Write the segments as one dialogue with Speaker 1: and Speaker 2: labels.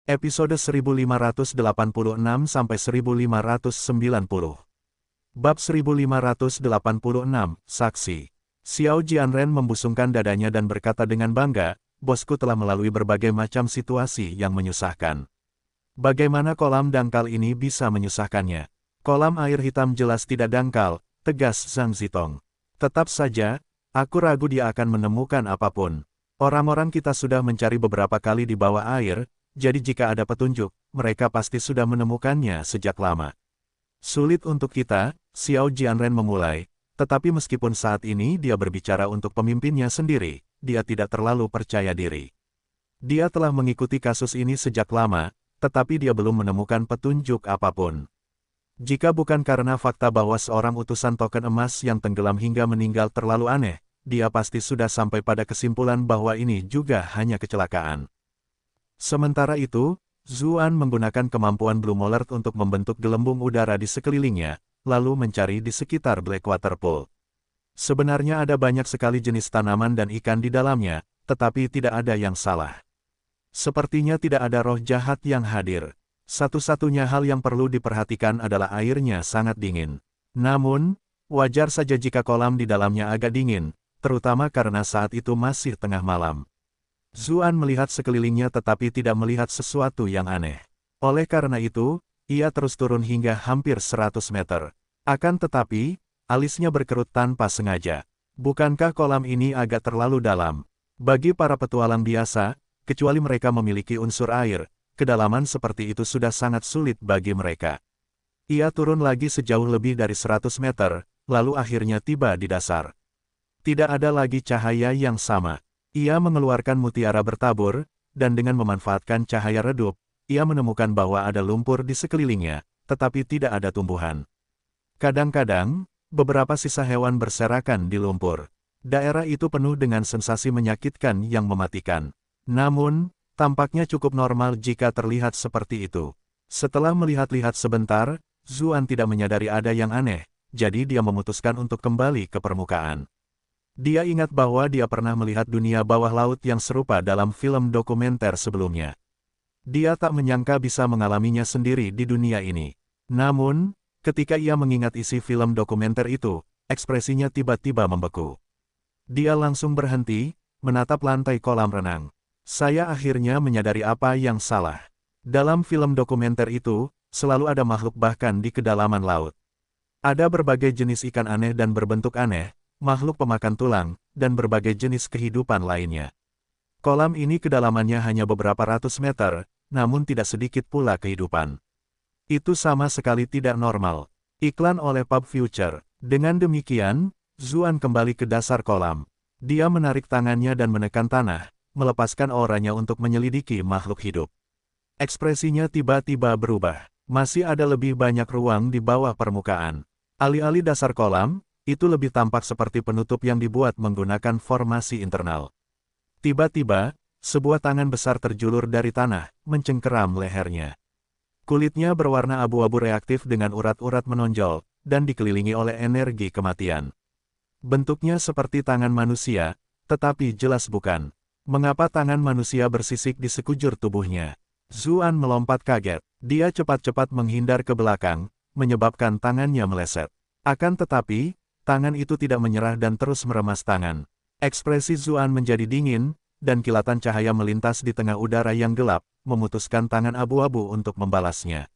Speaker 1: Episode 1586-1590. Bab 1586, Saksi. Xiao Jianren membusungkan dadanya dan berkata dengan bangga, bosku telah melalui berbagai macam situasi yang menyusahkan. Bagaimana kolam dangkal ini bisa menyusahkannya? Kolam air hitam jelas tidak dangkal, tegas Zhang Zitong. Tetap saja, aku ragu dia akan menemukan apapun. Orang-orang kita sudah mencari beberapa kali di bawah air, jadi jika ada petunjuk, mereka pasti sudah menemukannya sejak lama. Sulit untuk kita, Xiao Jianren memulai, tetapi meskipun saat ini dia berbicara untuk pemimpinnya sendiri, dia tidak terlalu percaya diri. Dia telah mengikuti kasus ini sejak lama, tetapi dia belum menemukan petunjuk apapun. Jika bukan karena fakta bahwa seorang utusan token emas yang tenggelam hingga meninggal terlalu aneh, dia pasti sudah sampai pada kesimpulan bahwa ini juga hanya kecelakaan. Sementara itu, Zuan menggunakan kemampuan Blue Molert untuk membentuk gelembung udara di sekelilingnya, lalu mencari di sekitar Blackwater Pool. Sebenarnya ada banyak sekali jenis tanaman dan ikan di dalamnya, tetapi tidak ada yang salah. Sepertinya tidak ada roh jahat yang hadir. Satu-satunya hal yang perlu diperhatikan adalah airnya sangat dingin. Namun, wajar saja jika kolam di dalamnya agak dingin, terutama karena saat itu masih tengah malam. Zuan melihat sekelilingnya tetapi tidak melihat sesuatu yang aneh. Oleh karena itu, ia terus turun hingga hampir 100 meter. Akan tetapi, alisnya berkerut tanpa sengaja. Bukankah kolam ini agak terlalu dalam? Bagi para petualang biasa, kecuali mereka memiliki unsur air, kedalaman seperti itu sudah sangat sulit bagi mereka. Ia turun lagi sejauh lebih dari 100 meter, lalu akhirnya tiba di dasar. Tidak ada lagi cahaya yang sama. Ia mengeluarkan mutiara bertabur, dan dengan memanfaatkan cahaya redup, ia menemukan bahwa ada lumpur di sekelilingnya, tetapi tidak ada tumbuhan. Kadang-kadang, beberapa sisa hewan berserakan di lumpur. Daerah itu penuh dengan sensasi menyakitkan yang mematikan. Namun, tampaknya cukup normal jika terlihat seperti itu. Setelah melihat-lihat sebentar, Zuan tidak menyadari ada yang aneh, jadi dia memutuskan untuk kembali ke permukaan. Dia ingat bahwa dia pernah melihat dunia bawah laut yang serupa dalam film dokumenter sebelumnya. Dia tak menyangka bisa mengalaminya sendiri di dunia ini. Namun, ketika ia mengingat isi film dokumenter itu, ekspresinya tiba-tiba membeku. Dia langsung berhenti, menatap lantai kolam renang. Saya akhirnya menyadari apa yang salah. Dalam film dokumenter itu, selalu ada makhluk bahkan di kedalaman laut. Ada berbagai jenis ikan aneh dan berbentuk aneh, makhluk pemakan tulang, dan berbagai jenis kehidupan lainnya. Kolam ini kedalamannya hanya beberapa ratus meter, namun tidak sedikit pula kehidupan. Itu sama sekali tidak normal. Iklan oleh Pub Future. Dengan demikian, Zuan kembali ke dasar kolam. Dia menarik tangannya dan menekan tanah, melepaskan auranya untuk menyelidiki makhluk hidup. Ekspresinya tiba-tiba berubah. Masih ada lebih banyak ruang di bawah permukaan. Alih-alih dasar kolam, itu lebih tampak seperti penutup yang dibuat menggunakan formasi internal. Tiba-tiba, sebuah tangan besar terjulur dari tanah, mencengkeram lehernya. Kulitnya berwarna abu-abu reaktif dengan urat-urat menonjol, dan dikelilingi oleh energi kematian. Bentuknya seperti tangan manusia, tetapi jelas bukan. Mengapa tangan manusia bersisik di sekujur tubuhnya? Zuan melompat kaget. Dia cepat-cepat menghindar ke belakang, menyebabkan tangannya meleset. Akan tetapi, tangan itu tidak menyerah dan terus meremas tangan. Ekspresi Zuan menjadi dingin, dan kilatan cahaya melintas di tengah udara yang gelap, memutuskan tangan abu-abu untuk membalasnya.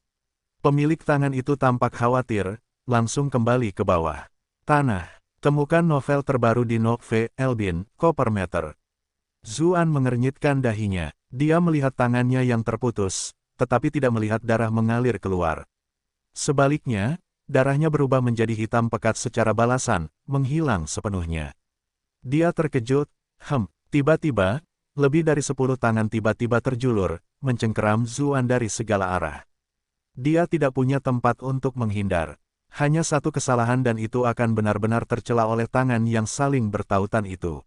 Speaker 1: Pemilik tangan itu tampak khawatir, langsung kembali ke bawah. Tanah. Temukan novel terbaru di Novel Elbin, Coppermeter. Zuan mengernyitkan dahinya. Dia melihat tangannya yang terputus, tetapi tidak melihat darah mengalir keluar. Sebaliknya, darahnya berubah menjadi hitam pekat secara balasan, menghilang sepenuhnya. Dia terkejut, tiba-tiba, lebih dari 10 tangan tiba-tiba terjulur, mencengkeram Zuan dari segala arah. Dia tidak punya tempat untuk menghindar. Hanya satu kesalahan dan itu akan benar-benar tercela oleh tangan yang saling bertautan itu.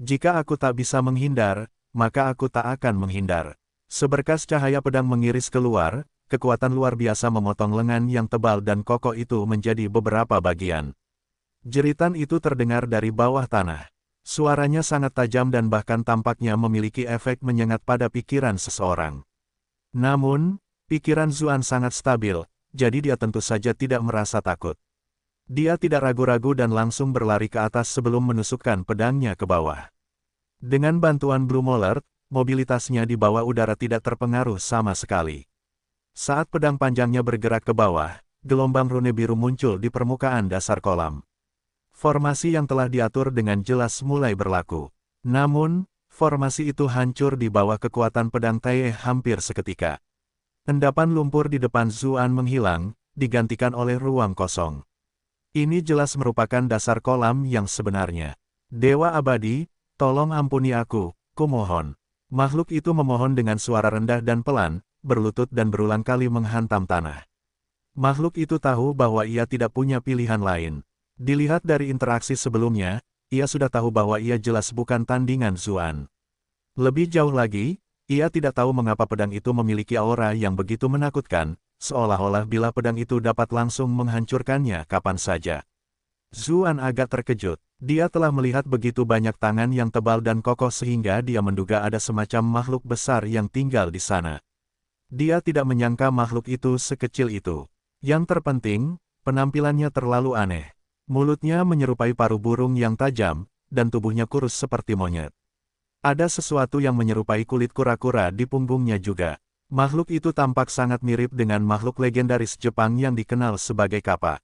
Speaker 1: Jika aku tak bisa menghindar, maka aku tak akan menghindar. Seberkas cahaya pedang mengiris keluar, kekuatan luar biasa memotong lengan yang tebal dan kokoh itu menjadi beberapa bagian. Jeritan itu terdengar dari bawah tanah. Suaranya sangat tajam dan bahkan tampaknya memiliki efek menyengat pada pikiran seseorang. Namun, pikiran Zuan sangat stabil, jadi dia tentu saja tidak merasa takut. Dia tidak ragu-ragu dan langsung berlari ke atas sebelum menusukkan pedangnya ke bawah. Dengan bantuan Blue Molar, mobilitasnya di bawah udara tidak terpengaruh sama sekali. Saat pedang panjangnya bergerak ke bawah, gelombang rune biru muncul di permukaan dasar kolam. Formasi yang telah diatur dengan jelas mulai berlaku. Namun, formasi itu hancur di bawah kekuatan pedang Tae hampir seketika. Endapan lumpur di depan Zuan menghilang, digantikan oleh ruang kosong. Ini jelas merupakan dasar kolam yang sebenarnya. Dewa abadi, tolong ampuni aku, kumohon. Makhluk itu memohon dengan suara rendah dan pelan, berlutut dan berulang kali menghantam tanah. Makhluk itu tahu bahwa ia tidak punya pilihan lain. Dilihat dari interaksi sebelumnya, ia sudah tahu bahwa ia jelas bukan tandingan Zuan. Lebih jauh lagi, ia tidak tahu mengapa pedang itu memiliki aura yang begitu menakutkan, seolah-olah bila pedang itu dapat langsung menghancurkannya kapan saja. Zuan agak terkejut. Dia telah melihat begitu banyak tangan yang tebal dan kokoh sehingga dia menduga ada semacam makhluk besar yang tinggal di sana. Dia tidak menyangka makhluk itu sekecil itu. Yang terpenting, penampilannya terlalu aneh. Mulutnya menyerupai paruh burung yang tajam, dan tubuhnya kurus seperti monyet. Ada sesuatu yang menyerupai kulit kura-kura di punggungnya juga. Makhluk itu tampak sangat mirip dengan makhluk legendaris Jepang yang dikenal sebagai kappa.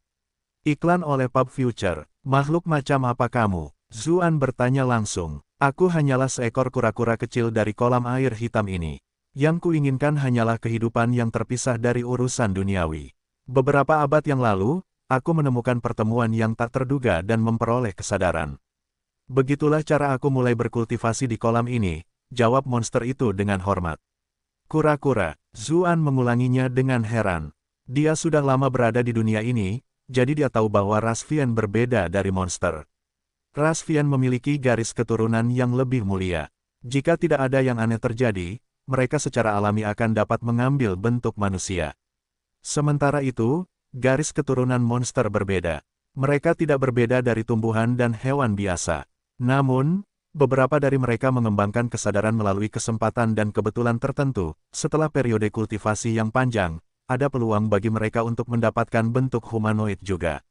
Speaker 1: Iklan oleh Pub Future. Makhluk macam apa kamu? Zuan bertanya langsung. Aku hanyalah seekor kura-kura kecil dari kolam air hitam ini. Yang kuinginkan hanyalah kehidupan yang terpisah dari urusan duniawi. Beberapa abad yang lalu, aku menemukan pertemuan yang tak terduga dan memperoleh kesadaran. Begitulah cara aku mulai berkultivasi di kolam ini, jawab monster itu dengan hormat. Kura-kura, Zuan mengulanginya dengan heran. Dia sudah lama berada di dunia ini, jadi dia tahu bahwa ras Vian berbeda dari monster. Ras Vian memiliki garis keturunan yang lebih mulia. Jika tidak ada yang aneh terjadi, mereka secara alami akan dapat mengambil bentuk manusia. Sementara itu, garis keturunan monster berbeda. Mereka tidak berbeda dari tumbuhan dan hewan biasa. Namun, beberapa dari mereka mengembangkan kesadaran melalui kesempatan dan kebetulan tertentu. Setelah periode kultivasi yang panjang, ada peluang bagi mereka untuk mendapatkan bentuk humanoid juga.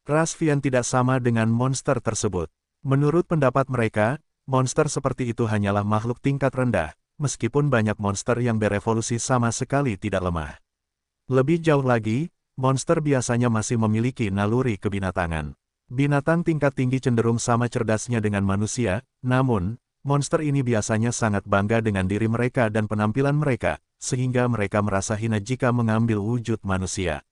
Speaker 1: Ras Vian tidak sama dengan monster tersebut. Menurut pendapat mereka, monster seperti itu hanyalah makhluk tingkat rendah, meskipun banyak monster yang berevolusi sama sekali tidak lemah. Lebih jauh lagi, monster biasanya masih memiliki naluri kebinatangan. Binatang tingkat tinggi cenderung sama cerdasnya dengan manusia, namun, monster ini biasanya sangat bangga dengan diri mereka dan penampilan mereka, sehingga mereka merasa hina jika mengambil wujud manusia.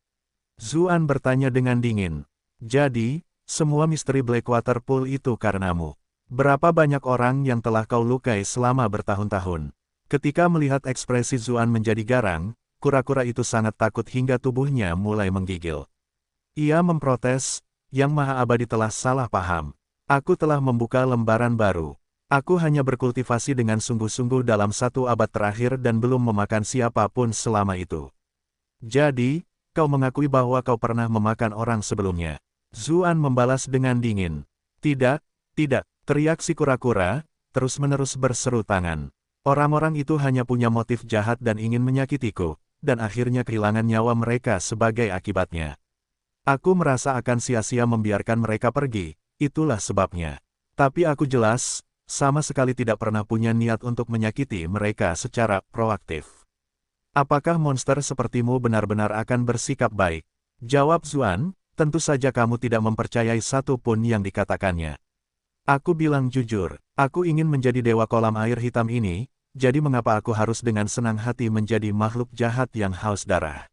Speaker 1: Zuan bertanya dengan dingin. Jadi, semua misteri Blackwater Pool itu karenamu. Berapa banyak orang yang telah kau lukai selama bertahun-tahun? Ketika melihat ekspresi Zuan menjadi garang, kura-kura itu sangat takut hingga tubuhnya mulai menggigil. Ia memprotes, Yang Maha Abadi telah salah paham. Aku telah membuka lembaran baru. Aku hanya berkultivasi dengan sungguh-sungguh dalam 1 abad terakhir dan belum memakan siapapun selama itu. Jadi, kau mengakui bahwa kau pernah memakan orang sebelumnya. Zuan membalas dengan dingin. Tidak, tidak, teriak si kura-kura, terus-menerus berseru tangan. Orang-orang itu hanya punya motif jahat dan ingin menyakitiku, dan akhirnya kehilangan nyawa mereka sebagai akibatnya. Aku merasa akan sia-sia membiarkan mereka pergi, itulah sebabnya. Tapi aku jelas, sama sekali tidak pernah punya niat untuk menyakiti mereka secara proaktif. Apakah monster sepertimu benar-benar akan bersikap baik? Jawab Zuan, tentu saja kamu tidak mempercayai satu pun yang dikatakannya. Aku bilang jujur, aku ingin menjadi dewa kolam air hitam ini, jadi mengapa aku harus dengan senang hati menjadi makhluk jahat yang haus darah?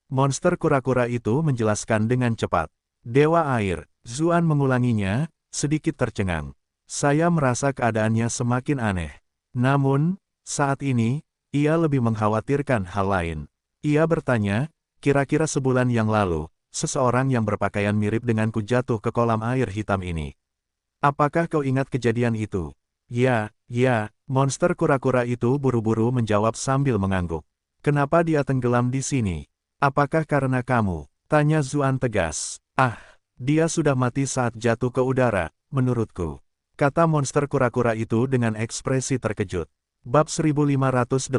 Speaker 1: Monster kura-kura itu menjelaskan dengan cepat. Dewa air, Zuan mengulanginya, sedikit tercengang. Saya merasa keadaannya semakin aneh. Namun, saat ini, ia lebih mengkhawatirkan hal lain. Ia bertanya, kira-kira sebulan yang lalu, seseorang yang berpakaian mirip denganku jatuh ke kolam air hitam ini. Apakah kau ingat kejadian itu? Ya, monster kura-kura itu buru-buru menjawab sambil mengangguk. Kenapa dia tenggelam di sini? Apakah karena kamu? Tanya Zuan tegas. Dia sudah mati saat jatuh ke udara, menurutku. Kata monster kura-kura itu dengan ekspresi terkejut. Bab 1587,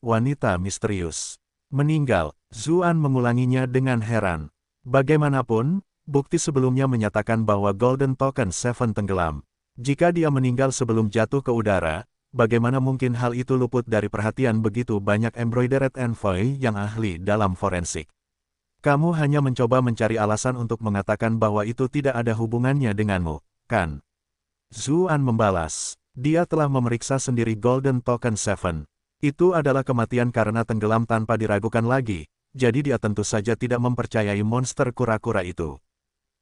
Speaker 1: Wanita Misterius. Meninggal, Zuan mengulanginya dengan heran. Bagaimanapun, bukti sebelumnya menyatakan bahwa Golden Token Seven tenggelam. Jika dia meninggal sebelum jatuh ke udara, bagaimana mungkin hal itu luput dari perhatian begitu banyak embroidered envoy yang ahli dalam forensik? Kamu hanya mencoba mencari alasan untuk mengatakan bahwa itu tidak ada hubungannya denganmu, kan? Zuan membalas. Dia telah memeriksa sendiri Golden Token Seven. Itu adalah kematian karena tenggelam tanpa diragukan lagi, jadi dia tentu saja tidak mempercayai monster kura-kura itu.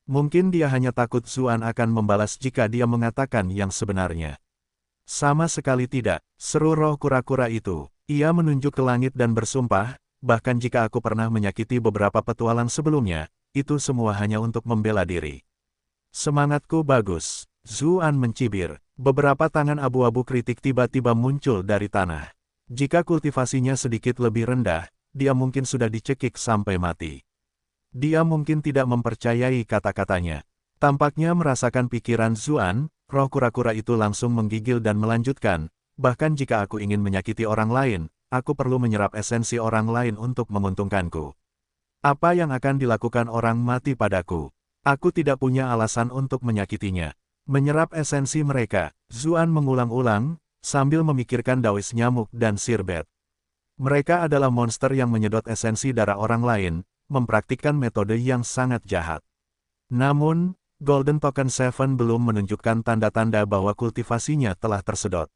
Speaker 1: Mungkin dia hanya takut Zuan akan membalas jika dia mengatakan yang sebenarnya. Sama sekali tidak, seru roh kura-kura itu. Ia menunjuk ke langit dan bersumpah, bahkan jika aku pernah menyakiti beberapa petualang sebelumnya, itu semua hanya untuk membela diri. Semangatku bagus. Zuan mencibir. Beberapa tangan abu-abu kritik tiba-tiba muncul dari tanah. Jika kultivasinya sedikit lebih rendah, dia mungkin sudah dicekik sampai mati. Dia mungkin tidak mempercayai kata-katanya. Tampaknya merasakan pikiran Zuan, roh kura-kura itu langsung menggigil dan melanjutkan, bahkan jika aku ingin menyakiti orang lain, aku perlu menyerap esensi orang lain untuk menguntungkanku. Apa yang akan dilakukan orang mati padaku? Aku tidak punya alasan untuk menyakitinya. Menyerap esensi mereka, Zuan mengulang-ulang, sambil memikirkan Dawis nyamuk dan sirbet. Mereka adalah monster yang menyedot esensi darah orang lain, mempraktikkan metode yang sangat jahat. Namun, Golden Token Seven belum menunjukkan tanda-tanda bahwa kultivasinya telah tersedot.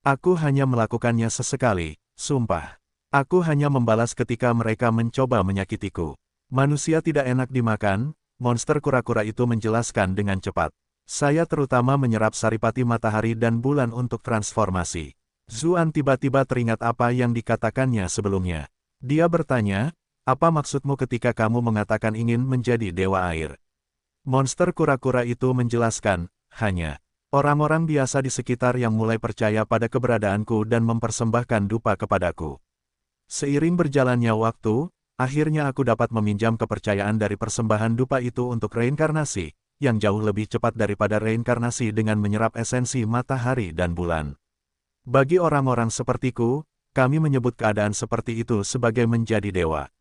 Speaker 1: Aku hanya melakukannya sesekali, sumpah. Aku hanya membalas ketika mereka mencoba menyakitiku. Manusia tidak enak dimakan, monster kura-kura itu menjelaskan dengan cepat. Saya terutama menyerap saripati matahari dan bulan untuk transformasi. Zuan tiba-tiba teringat apa yang dikatakannya sebelumnya. Dia bertanya, apa maksudmu ketika kamu mengatakan ingin menjadi dewa air? Monster kura-kura itu menjelaskan, hanya orang-orang biasa di sekitar yang mulai percaya pada keberadaanku dan mempersembahkan dupa kepadaku. Seiring berjalannya waktu, akhirnya aku dapat meminjam kepercayaan dari persembahan dupa itu untuk reinkarnasi, yang jauh lebih cepat daripada reinkarnasi dengan menyerap esensi matahari dan bulan. Bagi orang-orang sepertiku, kami menyebut keadaan seperti itu sebagai menjadi dewa.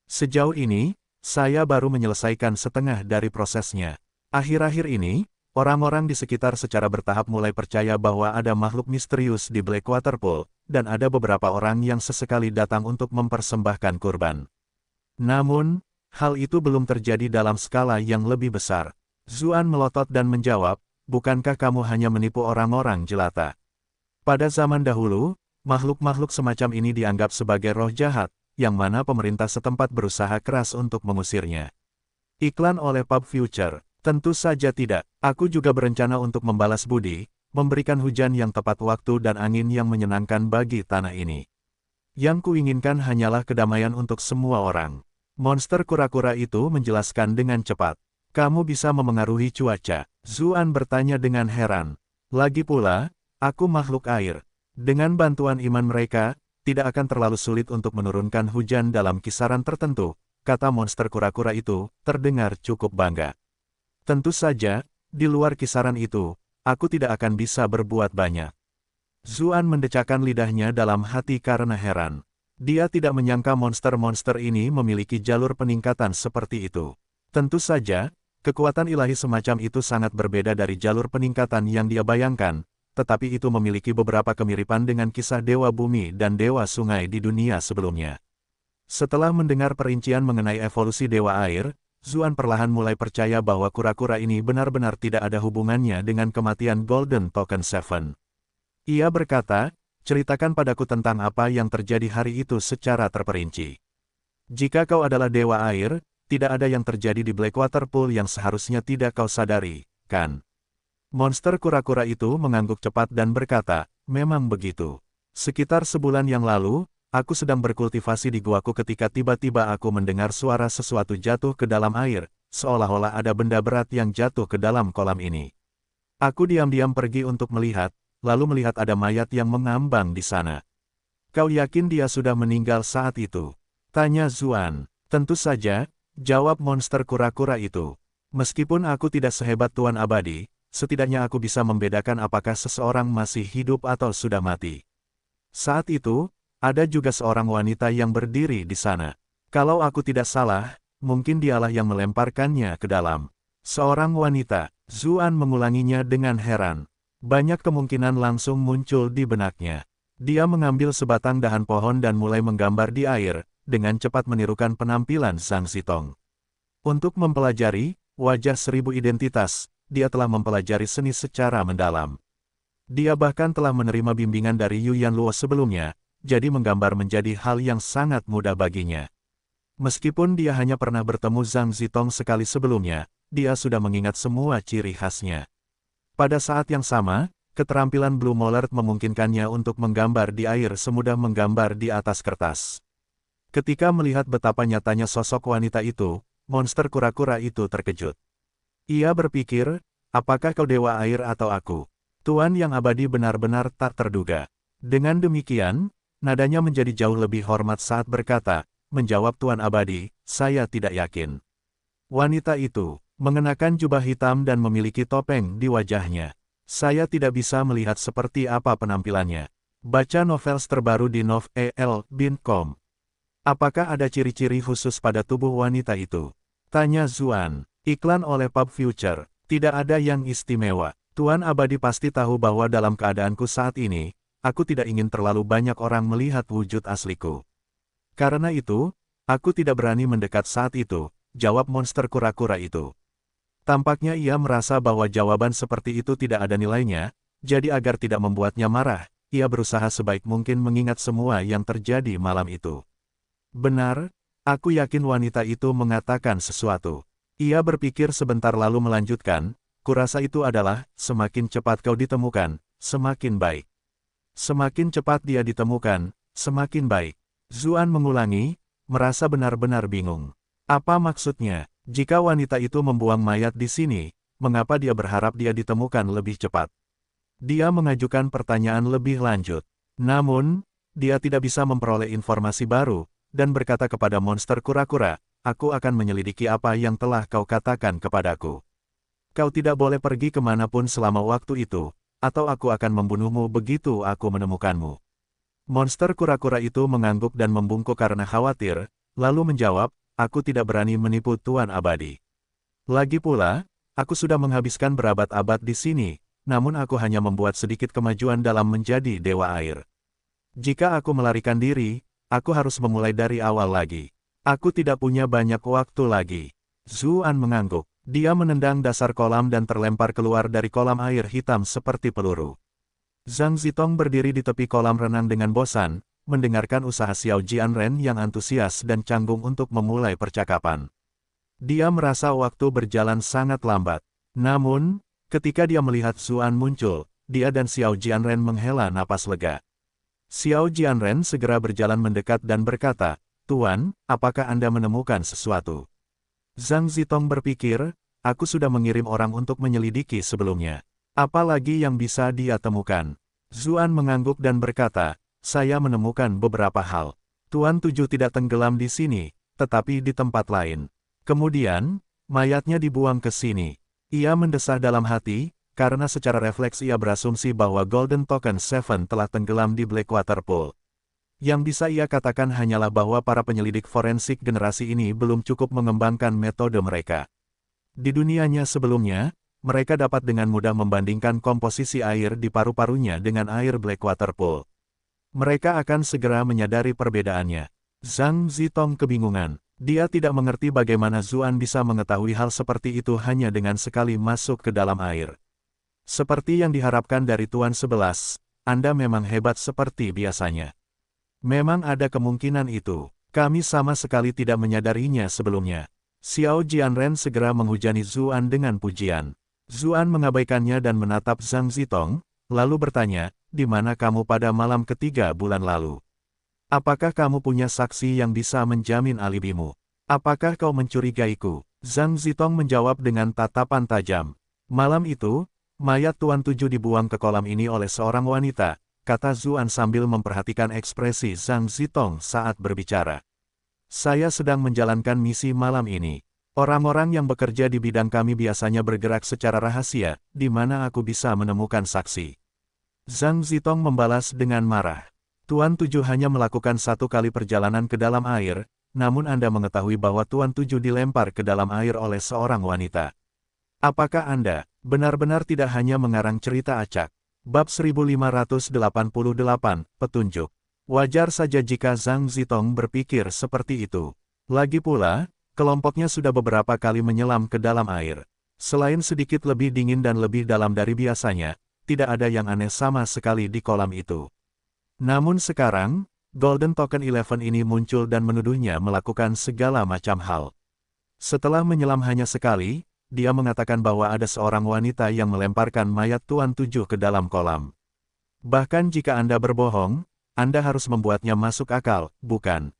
Speaker 1: Sejauh ini, saya baru menyelesaikan setengah dari prosesnya. Akhir-akhir ini, orang-orang di sekitar secara bertahap mulai percaya bahwa ada makhluk misterius di Blackwater Pool, dan ada beberapa orang yang sesekali datang untuk mempersembahkan kurban. Namun, hal itu belum terjadi dalam skala yang lebih besar. Zuan melotot dan menjawab, bukankah kamu hanya menipu orang-orang jelata? Pada zaman dahulu, makhluk-makhluk semacam ini dianggap sebagai roh jahat, yang mana pemerintah setempat berusaha keras untuk mengusirnya. Iklan oleh Pub Future, tentu saja tidak. Aku juga berencana untuk membalas budi, memberikan hujan yang tepat waktu dan angin yang menyenangkan bagi tanah ini. Yang kuinginkan hanyalah kedamaian untuk semua orang. Monster kura-kura itu menjelaskan dengan cepat. Kamu bisa memengaruhi cuaca. Zuan bertanya dengan heran. Lagi pula, aku makhluk air. Dengan bantuan iman mereka, tidak akan terlalu sulit untuk menurunkan hujan dalam kisaran tertentu, kata monster kura-kura itu, terdengar cukup bangga. Tentu saja, di luar kisaran itu, aku tidak akan bisa berbuat banyak. Zuan mendecakkan lidahnya dalam hati karena heran. Dia tidak menyangka monster-monster ini memiliki jalur peningkatan seperti itu. Tentu saja, kekuatan ilahi semacam itu sangat berbeda dari jalur peningkatan yang dia bayangkan, tetapi itu memiliki beberapa kemiripan dengan kisah Dewa Bumi dan Dewa Sungai di dunia sebelumnya. Setelah mendengar perincian mengenai evolusi Dewa Air, Zuan perlahan mulai percaya bahwa kura-kura ini benar-benar tidak ada hubungannya dengan kematian Golden Token Seven. Ia berkata, ceritakan padaku tentang apa yang terjadi hari itu secara terperinci. Jika kau adalah Dewa Air, tidak ada yang terjadi di Blackwater Pool yang seharusnya tidak kau sadari, kan? Monster kura-kura itu mengangguk cepat dan berkata, memang begitu. Sekitar sebulan yang lalu, aku sedang berkultivasi di guaku ketika tiba-tiba aku mendengar suara sesuatu jatuh ke dalam air, seolah-olah ada benda berat yang jatuh ke dalam kolam ini. Aku diam-diam pergi untuk melihat, lalu melihat ada mayat yang mengambang di sana. Kau yakin dia sudah meninggal saat itu? Tanya Zuan. Tentu saja, jawab monster kura-kura itu. Meskipun aku tidak sehebat Tuan Abadi, setidaknya aku bisa membedakan apakah seseorang masih hidup atau sudah mati. Saat itu, ada juga seorang wanita yang berdiri di sana. Kalau aku tidak salah, mungkin dialah yang melemparkannya ke dalam. Seorang wanita, Zuan mengulanginya dengan heran. Banyak kemungkinan langsung muncul di benaknya. Dia mengambil sebatang dahan pohon dan mulai menggambar di air, dengan cepat menirukan penampilan Zhang Zitong. Untuk mempelajari wajah 1000 identitas, dia telah mempelajari seni secara mendalam. Dia bahkan telah menerima bimbingan dari Yu Yanluo sebelumnya, jadi menggambar menjadi hal yang sangat mudah baginya. Meskipun dia hanya pernah bertemu Zhang Zitong sekali sebelumnya, dia sudah mengingat semua ciri khasnya. Pada saat yang sama, keterampilan Blue Mollard memungkinkannya untuk menggambar di air semudah menggambar di atas kertas. Ketika melihat betapa nyatanya sosok wanita itu, monster kura-kura itu terkejut. Ia berpikir, apakah kau dewa air atau aku? Tuan yang abadi benar-benar tak terduga. Dengan demikian, nadanya menjadi jauh lebih hormat saat berkata, menjawab Tuan abadi, saya tidak yakin. Wanita itu, mengenakan jubah hitam dan memiliki topeng di wajahnya. Saya tidak bisa melihat seperti apa penampilannya. Baca novels terbaru di novel.com. Apakah ada ciri-ciri khusus pada tubuh wanita itu? Tanya Zuan. Iklan oleh Pub Future. Tidak ada yang istimewa. Tuan abadi pasti tahu bahwa dalam keadaanku saat ini, aku tidak ingin terlalu banyak orang melihat wujud asliku. Karena itu, aku tidak berani mendekat saat itu, jawab monster kura-kura itu. Tampaknya ia merasa bahwa jawaban seperti itu tidak ada nilainya, jadi agar tidak membuatnya marah, ia berusaha sebaik mungkin mengingat semua yang terjadi malam itu. Benar, aku yakin wanita itu mengatakan sesuatu. Ia berpikir sebentar lalu melanjutkan, kurasa itu adalah, semakin cepat kau ditemukan, semakin baik. Semakin cepat dia ditemukan, semakin baik. Zuan mengulangi, merasa benar-benar bingung. Apa maksudnya? Jika wanita itu membuang mayat di sini, mengapa dia berharap dia ditemukan lebih cepat? Dia mengajukan pertanyaan lebih lanjut. Namun, dia tidak bisa memperoleh informasi baru, dan berkata kepada monster kura-kura, aku akan menyelidiki apa yang telah kau katakan kepadaku. Kau tidak boleh pergi kemanapun selama waktu itu, atau aku akan membunuhmu begitu aku menemukanmu. Monster kura-kura itu mengangguk dan membungkuk karena khawatir, lalu menjawab, aku tidak berani menipu Tuan Abadi. Lagi pula, aku sudah menghabiskan berabad-abad di sini, namun aku hanya membuat sedikit kemajuan dalam menjadi dewa air. Jika aku melarikan diri, aku harus memulai dari awal lagi. Aku tidak punya banyak waktu lagi. Zuan mengangguk. Dia menendang dasar kolam dan terlempar keluar dari kolam air hitam seperti peluru. Zhang Zitong berdiri di tepi kolam renang dengan bosan, mendengarkan usaha Xiao Jianren yang antusias dan canggung untuk memulai percakapan. Dia merasa waktu berjalan sangat lambat. Namun, ketika dia melihat Zuan muncul, dia dan Xiao Jianren menghela napas lega. Xiao Jianren segera berjalan mendekat dan berkata, Tuan, apakah Anda menemukan sesuatu? Zhang Zitong berpikir, aku sudah mengirim orang untuk menyelidiki sebelumnya. Apa lagi yang bisa dia temukan? Zuan mengangguk dan berkata, saya menemukan beberapa hal. Tuan Tujuh tidak tenggelam di sini, tetapi di tempat lain. Kemudian, mayatnya dibuang ke sini. Ia mendesah dalam hati, karena secara refleks ia berasumsi bahwa Golden Token 7 telah tenggelam di Blackwater Pool. Yang bisa ia katakan hanyalah bahwa para penyelidik forensik generasi ini belum cukup mengembangkan metode mereka. Di dunianya sebelumnya, mereka dapat dengan mudah membandingkan komposisi air di paru-parunya dengan air Blackwater Pool. Mereka akan segera menyadari perbedaannya. Zhang Zitong kebingungan. Dia tidak mengerti bagaimana Zuan bisa mengetahui hal seperti itu hanya dengan sekali masuk ke dalam air. Seperti yang diharapkan dari Tuan 11, Anda memang hebat seperti biasanya. Memang ada kemungkinan itu. Kami sama sekali tidak menyadarinya sebelumnya. Xiao Jianren segera menghujani Zuan dengan pujian. Zuan mengabaikannya dan menatap Zhang Zitong, lalu bertanya, di mana kamu pada malam ketiga bulan lalu? Apakah kamu punya saksi yang bisa menjamin alibimu? Apakah kau mencurigaiku? Zhang Zitong menjawab dengan tatapan tajam. Malam itu, mayat Tuan Tujuh dibuang ke kolam ini oleh seorang wanita, kata Zuan sambil memperhatikan ekspresi Zhang Zitong saat berbicara. Saya sedang menjalankan misi malam ini. Orang-orang yang bekerja di bidang kami biasanya bergerak secara rahasia, di mana aku bisa menemukan saksi. Zhang Zitong membalas dengan marah. Tuan Tujuh hanya melakukan 1 kali perjalanan ke dalam air, namun Anda mengetahui bahwa Tuan Tujuh dilempar ke dalam air oleh seorang wanita. Apakah Anda benar-benar tidak hanya mengarang cerita acak? Bab 1588, Petunjuk. Wajar saja jika Zhang Zitong berpikir seperti itu. Lagi pula, kelompoknya sudah beberapa kali menyelam ke dalam air. Selain sedikit lebih dingin dan lebih dalam dari biasanya, tidak ada yang aneh sama sekali di kolam itu. Namun sekarang, Golden Token 11 ini muncul dan menuduhnya melakukan segala macam hal. Setelah menyelam hanya sekali, dia mengatakan bahwa ada seorang wanita yang melemparkan mayat Tuan Tujuh ke dalam kolam. Bahkan jika Anda berbohong, Anda harus membuatnya masuk akal, bukan?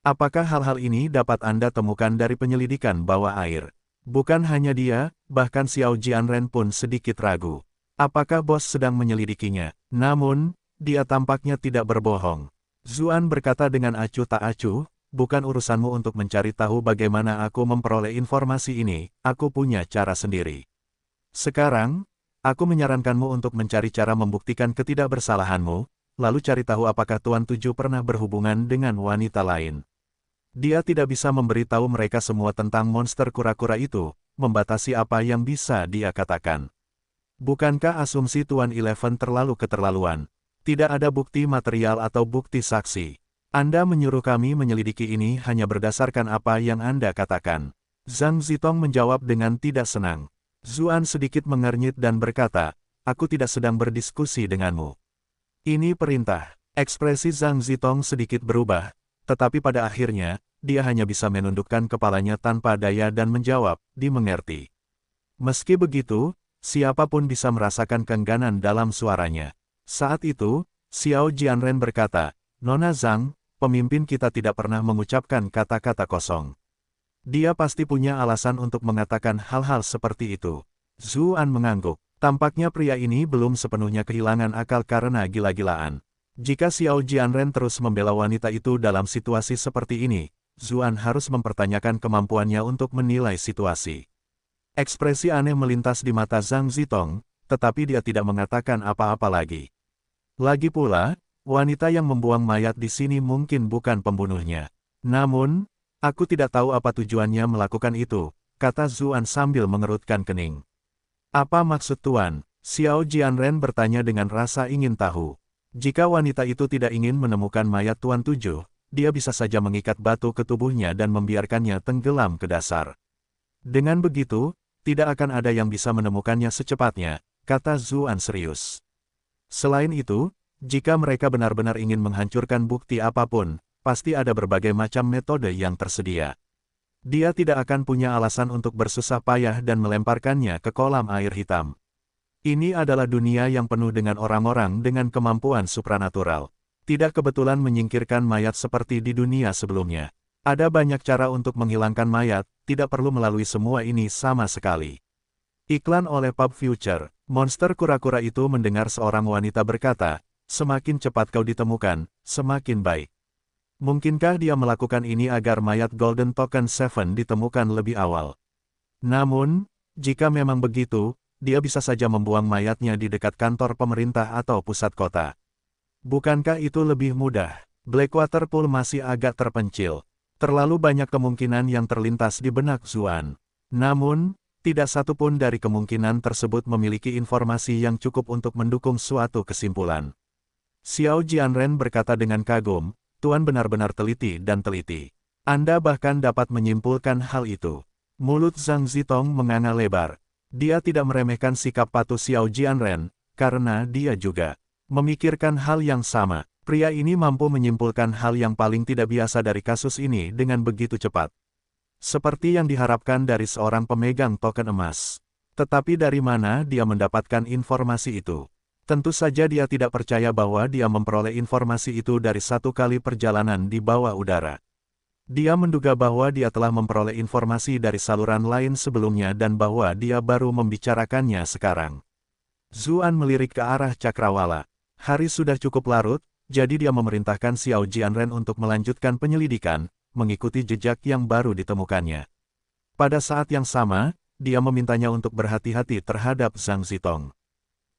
Speaker 1: Apakah hal-hal ini dapat Anda temukan dari penyelidikan bawah air? Bukan hanya dia, bahkan Xiao Jianren pun sedikit ragu. Apakah bos sedang menyelidikinya? Namun, dia tampaknya tidak berbohong. Zuan berkata dengan acuh tak acuh, bukan urusanmu untuk mencari tahu bagaimana aku memperoleh informasi ini, aku punya cara sendiri. Sekarang, aku menyarankanmu untuk mencari cara membuktikan ketidakbersalahanmu, lalu cari tahu apakah Tuan Tujuh pernah berhubungan dengan wanita lain. Dia tidak bisa memberitahu mereka semua tentang monster kura-kura itu, membatasi apa yang bisa dia katakan. Bukankah asumsi Tuan Eleven terlalu keterlaluan? Tidak ada bukti material atau bukti saksi. Anda menyuruh kami menyelidiki ini hanya berdasarkan apa yang Anda katakan. Zhang Zitong menjawab dengan tidak senang. Zuan sedikit mengernyit dan berkata, aku tidak sedang berdiskusi denganmu. Ini perintah. Ekspresi Zhang Zitong sedikit berubah, tetapi pada akhirnya, dia hanya bisa menundukkan kepalanya tanpa daya dan menjawab, dimengerti. Meski begitu, siapapun bisa merasakan keengganan dalam suaranya. Saat itu, Xiao Jianren berkata, Nona Zhang, pemimpin kita tidak pernah mengucapkan kata-kata kosong. Dia pasti punya alasan untuk mengatakan hal-hal seperti itu. Zuan mengangguk. Tampaknya pria ini belum sepenuhnya kehilangan akal karena gila-gilaan. Jika Xiao Jianren terus membela wanita itu dalam situasi seperti ini, Zuan harus mempertanyakan kemampuannya untuk menilai situasi. Ekspresi aneh melintas di mata Zhang Zitong, tetapi dia tidak mengatakan apa-apa lagi. Lagi pula, wanita yang membuang mayat di sini mungkin bukan pembunuhnya. Namun, aku tidak tahu apa tujuannya melakukan itu, kata Zuan sambil mengerutkan kening. Apa maksud Tuan? Xiao Jianren bertanya dengan rasa ingin tahu. Jika wanita itu tidak ingin menemukan mayat Tuan Tujuh, dia bisa saja mengikat batu ke tubuhnya dan membiarkannya tenggelam ke dasar. Dengan begitu, tidak akan ada yang bisa menemukannya secepatnya, kata Zuan serius. Selain itu, jika mereka benar-benar ingin menghancurkan bukti apapun, pasti ada berbagai macam metode yang tersedia. Dia tidak akan punya alasan untuk bersusah payah dan melemparkannya ke kolam air hitam. Ini adalah dunia yang penuh dengan orang-orang dengan kemampuan supranatural. Tidak kebetulan menyingkirkan mayat seperti di dunia sebelumnya. Ada banyak cara untuk menghilangkan mayat, tidak perlu melalui semua ini sama sekali. Iklan oleh Pub Future. Monster kura-kura itu mendengar seorang wanita berkata, semakin cepat kau ditemukan, semakin baik. Mungkinkah dia melakukan ini agar mayat Golden Token 7 ditemukan lebih awal? Namun, jika memang begitu, dia bisa saja membuang mayatnya di dekat kantor pemerintah atau pusat kota. Bukankah itu lebih mudah? Blackwater Pool masih agak terpencil. Terlalu banyak kemungkinan yang terlintas di benak Zuan. Namun, tidak satu pun dari kemungkinan tersebut memiliki informasi yang cukup untuk mendukung suatu kesimpulan. Xiao Jianren berkata dengan kagum, Tuan benar-benar teliti dan teliti. Anda bahkan dapat menyimpulkan hal itu. Mulut Zhang Zitong menganga lebar. Dia tidak meremehkan sikap patuh Xiao Jianren, karena dia juga memikirkan hal yang sama. Pria ini mampu menyimpulkan hal yang paling tidak biasa dari kasus ini dengan begitu cepat. Seperti yang diharapkan dari seorang pemegang token emas. Tetapi dari mana dia mendapatkan informasi itu? Tentu saja dia tidak percaya bahwa dia memperoleh informasi itu dari 1 kali perjalanan di bawah udara. Dia menduga bahwa dia telah memperoleh informasi dari saluran lain sebelumnya dan bahwa dia baru membicarakannya sekarang. Zuan melirik ke arah cakrawala. Hari sudah cukup larut, jadi dia memerintahkan Xiao Jianren untuk melanjutkan penyelidikan, mengikuti jejak yang baru ditemukannya. Pada saat yang sama, dia memintanya untuk berhati-hati terhadap Zhang Zitong.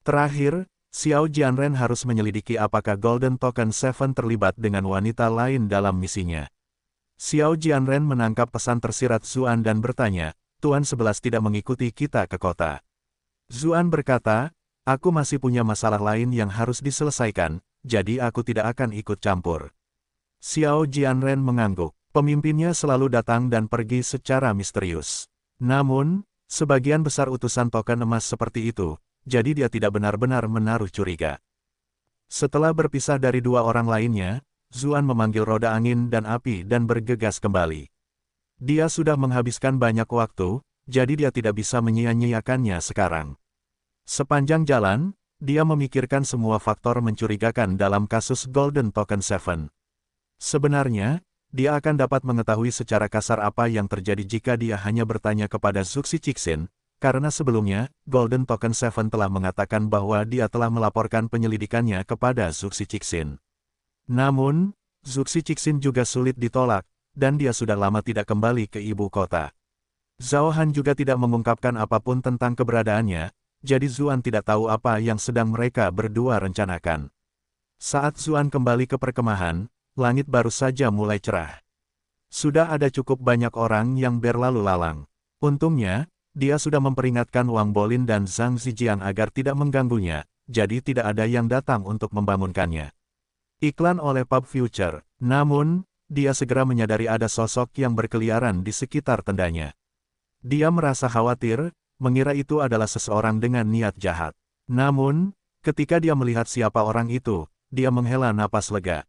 Speaker 1: Terakhir, Xiao Jianren harus menyelidiki apakah Golden Token Seven terlibat dengan wanita lain dalam misinya. Xiao Jianren menangkap pesan tersirat Zuan dan bertanya, Tuan 11 tidak mengikuti kita ke kota. Zuan berkata, aku masih punya masalah lain yang harus diselesaikan, jadi aku tidak akan ikut campur. Xiao Jianren mengangguk. Pemimpinnya selalu datang dan pergi secara misterius. Namun, sebagian besar utusan token emas seperti itu, jadi dia tidak benar-benar menaruh curiga. Setelah berpisah dari dua orang lainnya, Zuan memanggil roda angin dan api dan bergegas kembali. Dia sudah menghabiskan banyak waktu, jadi dia tidak bisa menyia-nyiakannya sekarang. Sepanjang jalan, dia memikirkan semua faktor mencurigakan dalam kasus Golden Token Seven. Sebenarnya, dia akan dapat mengetahui secara kasar apa yang terjadi jika dia hanya bertanya kepada Zuxi Cixin, karena sebelumnya, Golden Token Seven telah mengatakan bahwa dia telah melaporkan penyelidikannya kepada Zuxi Cixin. Namun, Zuxi Cixin juga sulit ditolak, dan dia sudah lama tidak kembali ke ibu kota. Zhao Han juga tidak mengungkapkan apapun tentang keberadaannya, jadi Zuan tidak tahu apa yang sedang mereka berdua rencanakan. Saat Zuan kembali ke perkemahan, langit baru saja mulai cerah. Sudah ada cukup banyak orang yang berlalu lalang. Untungnya, dia sudah memperingatkan Wang Bolin dan Zhang Zijian agar tidak mengganggunya, jadi tidak ada yang datang untuk membangunkannya. Iklan oleh Pub Future. Namun, dia segera menyadari ada sosok yang berkeliaran di sekitar tendanya. Dia merasa khawatir, mengira itu adalah seseorang dengan niat jahat. Namun, ketika dia melihat siapa orang itu, dia menghela napas lega.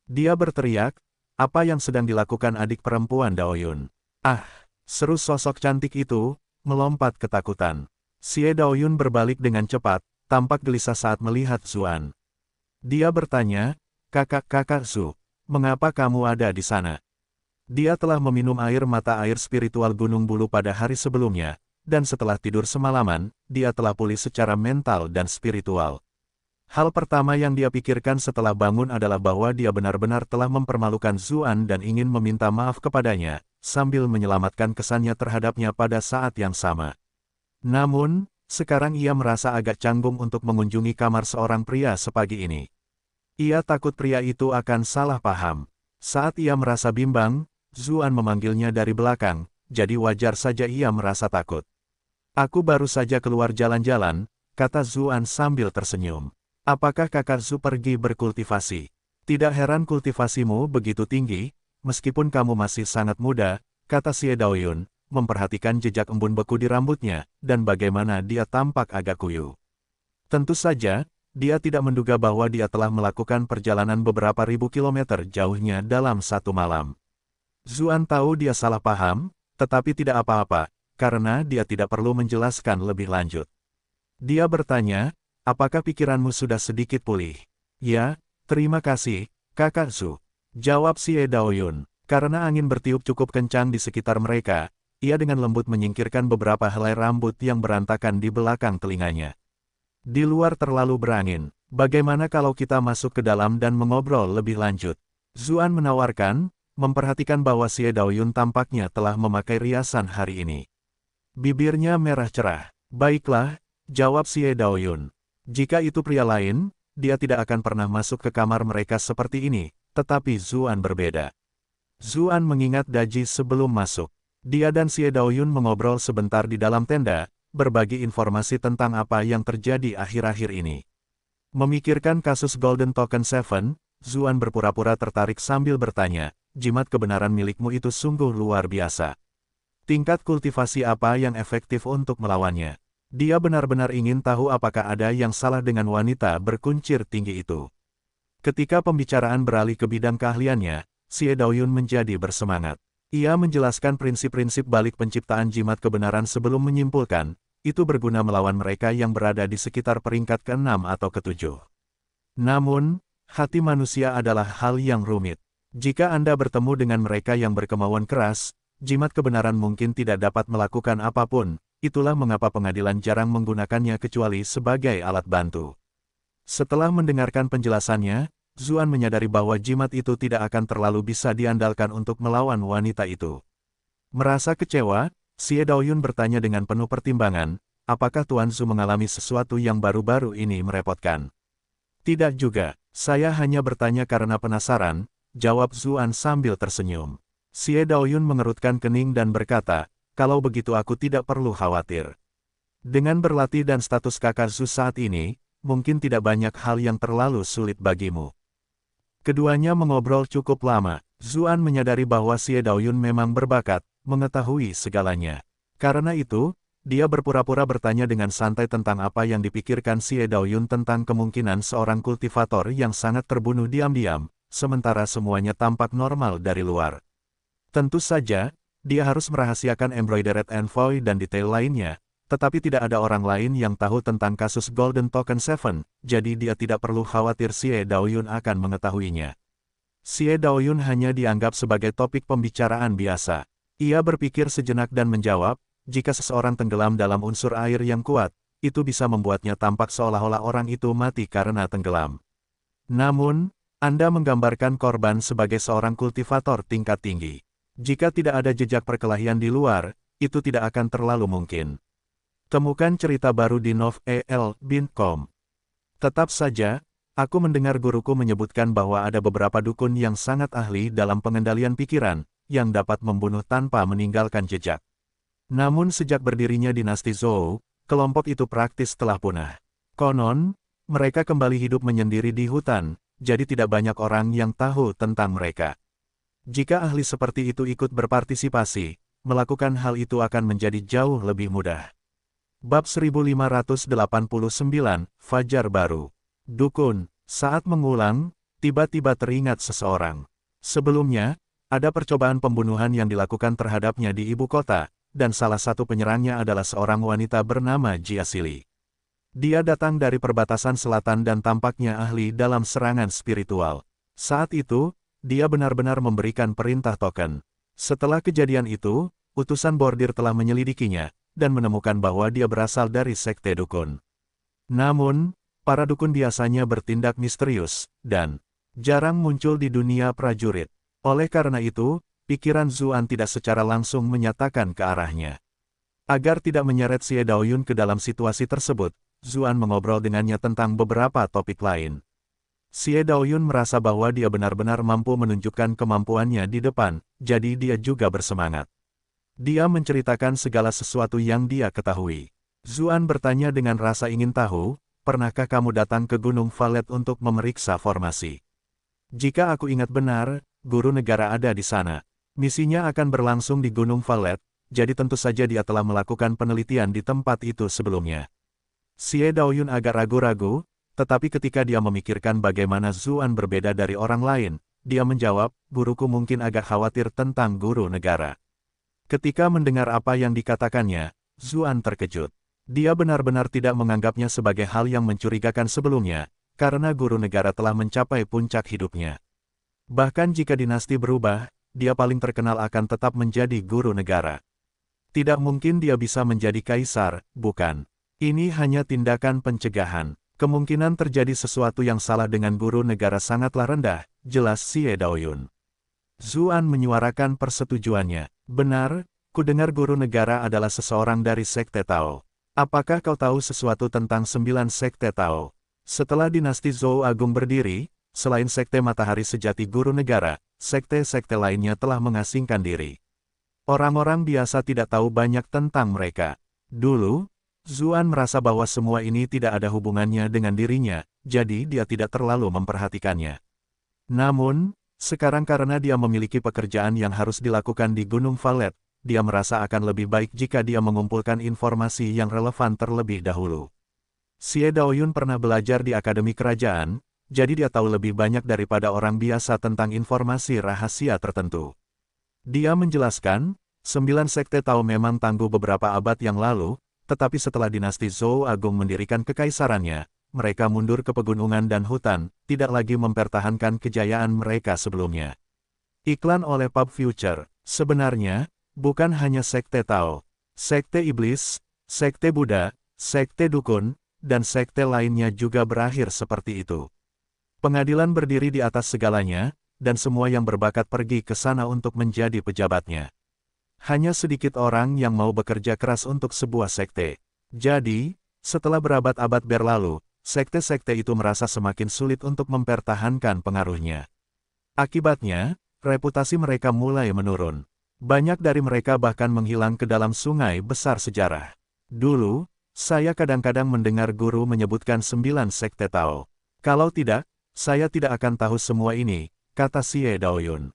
Speaker 1: Dia berteriak, apa yang sedang dilakukan adik perempuan Daoyun? Ah, seru sosok cantik itu, melompat ketakutan. Xie Daoyun berbalik dengan cepat, tampak gelisah saat melihat Zuan. Dia bertanya, kakak Zu, mengapa kamu ada di sana? Dia telah meminum air mata air spiritual Gunung Bulu pada hari sebelumnya, dan setelah tidur semalaman, dia telah pulih secara mental dan spiritual. Hal pertama yang dia pikirkan setelah bangun adalah bahwa dia benar-benar telah mempermalukan Zuan dan ingin meminta maaf kepadanya, sambil menyelamatkan kesannya terhadapnya pada saat yang sama. Namun, sekarang ia merasa agak canggung untuk mengunjungi kamar seorang pria sepagi ini. Ia takut pria itu akan salah paham. Saat ia merasa bimbang, Zuan memanggilnya dari belakang, jadi wajar saja ia merasa takut. Aku baru saja keluar jalan-jalan, kata Zuan sambil tersenyum. Apakah kakak Zu pergi berkultivasi? Tidak heran kultivasimu begitu tinggi, meskipun kamu masih sangat muda, kata Xie Daoyun, memperhatikan jejak embun beku di rambutnya, dan bagaimana dia tampak agak kuyu. Tentu saja, dia tidak menduga bahwa dia telah melakukan perjalanan beberapa ribu kilometer jauhnya dalam satu malam. Zuan tahu dia salah paham, tetapi tidak apa-apa, karena dia tidak perlu menjelaskan lebih lanjut. Dia bertanya, apakah pikiranmu sudah sedikit pulih? Ya, terima kasih, kakak Zu. Jawab Xie Daoyun. Karena angin bertiup cukup kencang di sekitar mereka, ia dengan lembut menyingkirkan beberapa helai rambut yang berantakan di belakang telinganya. Di luar terlalu berangin, bagaimana kalau kita masuk ke dalam dan mengobrol lebih lanjut? Zuan menawarkan, memperhatikan bahwa Xie Daoyun tampaknya telah memakai riasan hari ini. Bibirnya merah cerah. Baiklah, jawab Xie Daoyun. Jika itu pria lain, dia tidak akan pernah masuk ke kamar mereka seperti ini, tetapi Zuan berbeda. Zuan mengingat Daji sebelum masuk. Dia dan Xie Daoyun mengobrol sebentar di dalam tenda, berbagi informasi tentang apa yang terjadi akhir-akhir ini. Memikirkan kasus Golden Token Seven, Zuan berpura-pura tertarik sambil bertanya, jimat kebenaran milikmu itu sungguh luar biasa. Tingkat kultivasi apa yang efektif untuk melawannya? Dia benar-benar ingin tahu apakah ada yang salah dengan wanita berkuncir tinggi itu. Ketika pembicaraan beralih ke bidang keahliannya, Xie Daoyun menjadi bersemangat. Ia menjelaskan prinsip-prinsip balik penciptaan jimat kebenaran sebelum menyimpulkan, itu berguna melawan mereka yang berada di sekitar peringkat ke-6 atau ke-7. Namun, hati manusia adalah hal yang rumit. Jika Anda bertemu dengan mereka yang berkemauan keras, jimat kebenaran mungkin tidak dapat melakukan apapun. Itulah mengapa pengadilan jarang menggunakannya kecuali sebagai alat bantu. Setelah mendengarkan penjelasannya, Zuan menyadari bahwa jimat itu tidak akan terlalu bisa diandalkan untuk melawan wanita itu. Merasa kecewa, Xie Daoyun bertanya dengan penuh pertimbangan, apakah Tuan Zhu mengalami sesuatu yang baru-baru ini merepotkan? Tidak juga, saya hanya bertanya karena penasaran, jawab Zuan sambil tersenyum. Xie Daoyun mengerutkan kening dan berkata, kalau begitu aku tidak perlu khawatir. Dengan berlatih dan status kakak Zhu saat ini, mungkin tidak banyak hal yang terlalu sulit bagimu. Keduanya mengobrol cukup lama. Zuan menyadari bahwa Xie Daoyun memang berbakat mengetahui segalanya. Karena itu, dia berpura-pura bertanya dengan santai tentang apa yang dipikirkan Xie Daoyun tentang kemungkinan seorang kultivator yang sangat terbunuh diam-diam, sementara semuanya tampak normal dari luar. Tentu saja, dia harus merahasiakan Embroidered Envoy dan detail lainnya, tetapi tidak ada orang lain yang tahu tentang kasus Golden Token Seven, jadi dia tidak perlu khawatir Xie Daoyun akan mengetahuinya. Xie Daoyun hanya dianggap sebagai topik pembicaraan biasa. Ia berpikir sejenak dan menjawab, jika seseorang tenggelam dalam unsur air yang kuat, itu bisa membuatnya tampak seolah-olah orang itu mati karena tenggelam. Namun, Anda menggambarkan korban sebagai seorang kultivator tingkat tinggi. Jika tidak ada jejak perkelahian di luar, itu tidak akan terlalu mungkin. Temukan cerita baru di novel.com. Tetap saja, aku mendengar guruku menyebutkan bahwa ada beberapa dukun yang sangat ahli dalam pengendalian pikiran, yang dapat membunuh tanpa meninggalkan jejak. Namun sejak berdirinya dinasti Zhou, kelompok itu praktis telah punah. Konon, mereka kembali hidup menyendiri di hutan, jadi tidak banyak orang yang tahu tentang mereka. Jika ahli seperti itu ikut berpartisipasi, melakukan hal itu akan menjadi jauh lebih mudah. Bab 1589, Fajar Baru. Dukun, saat mengulang, tiba-tiba teringat seseorang. Sebelumnya, ada percobaan pembunuhan yang dilakukan terhadapnya di ibu kota, dan salah satu penyerangnya adalah seorang wanita bernama Jia Sili. Dia datang dari perbatasan selatan dan tampaknya ahli dalam serangan spiritual. Saat itu, dia benar-benar memberikan perintah token. Setelah kejadian itu, utusan bordir telah menyelidikinya, dan menemukan bahwa dia berasal dari sekte dukun. Namun, para dukun biasanya bertindak misterius, dan jarang muncul di dunia prajurit. Oleh karena itu, pikiran Zuan tidak secara langsung menyatakan ke arahnya. Agar tidak menyeret Xie Daoyun ke dalam situasi tersebut, Zuan mengobrol dengannya tentang beberapa topik lain. Xie Daoyun merasa bahwa dia benar-benar mampu menunjukkan kemampuannya di depan, jadi dia juga bersemangat. Dia menceritakan segala sesuatu yang dia ketahui. Zuan bertanya dengan rasa ingin tahu, pernahkah kamu datang ke Gunung Valet untuk memeriksa formasi? Jika aku ingat benar, guru negara ada di sana. Misinya akan berlangsung di Gunung Valet, jadi tentu saja dia telah melakukan penelitian di tempat itu sebelumnya. Xie Daoyun agak ragu-ragu, tetapi ketika dia memikirkan bagaimana Zuan berbeda dari orang lain, dia menjawab, guruku mungkin agak khawatir tentang guru negara. Ketika mendengar apa yang dikatakannya, Zuan terkejut. Dia benar-benar tidak menganggapnya sebagai hal yang mencurigakan sebelumnya, karena guru negara telah mencapai puncak hidupnya. Bahkan jika dinasti berubah, dia paling terkenal akan tetap menjadi guru negara. Tidak mungkin dia bisa menjadi kaisar, bukan? Ini hanya tindakan pencegahan. Kemungkinan terjadi sesuatu yang salah dengan guru negara sangatlah rendah, jelas Xie Daoyun. Zuan menyuarakan persetujuannya. Benar, kudengar guru negara adalah seseorang dari sekte Tao. Apakah kau tahu sesuatu tentang 9 sekte Tao? Setelah dinasti Zhou Agung berdiri, selain sekte Matahari Sejati Guru Negara, sekte-sekte lainnya telah mengasingkan diri. Orang-orang biasa tidak tahu banyak tentang mereka. Dulu, Zuan merasa bahwa semua ini tidak ada hubungannya dengan dirinya, jadi dia tidak terlalu memperhatikannya. Namun, sekarang karena dia memiliki pekerjaan yang harus dilakukan di Gunung Valet, dia merasa akan lebih baik jika dia mengumpulkan informasi yang relevan terlebih dahulu. Xie Daoyun pernah belajar di Akademi Kerajaan, jadi dia tahu lebih banyak daripada orang biasa tentang informasi rahasia tertentu. Dia menjelaskan, 9 sekte Tao memang tangguh beberapa abad yang lalu, tetapi setelah dinasti Zhou Agung mendirikan kekaisarannya, mereka mundur ke pegunungan dan hutan, tidak lagi mempertahankan kejayaan mereka sebelumnya. Iklan oleh Pub Future, sebenarnya, bukan hanya sekte Tao, sekte iblis, sekte Buddha, sekte dukun, dan sekte lainnya juga berakhir seperti itu. Pengadilan berdiri di atas segalanya, dan semua yang berbakat pergi ke sana untuk menjadi pejabatnya. Hanya sedikit orang yang mau bekerja keras untuk sebuah sekte. Jadi, setelah berabad-abad berlalu, sekte-sekte itu merasa semakin sulit untuk mempertahankan pengaruhnya. Akibatnya, reputasi mereka mulai menurun. Banyak dari mereka bahkan menghilang ke dalam sungai besar sejarah. Dulu, saya kadang-kadang mendengar guru menyebutkan 9 sekte Tao. Kalau tidak, saya tidak akan tahu semua ini, kata Xie Daoyun.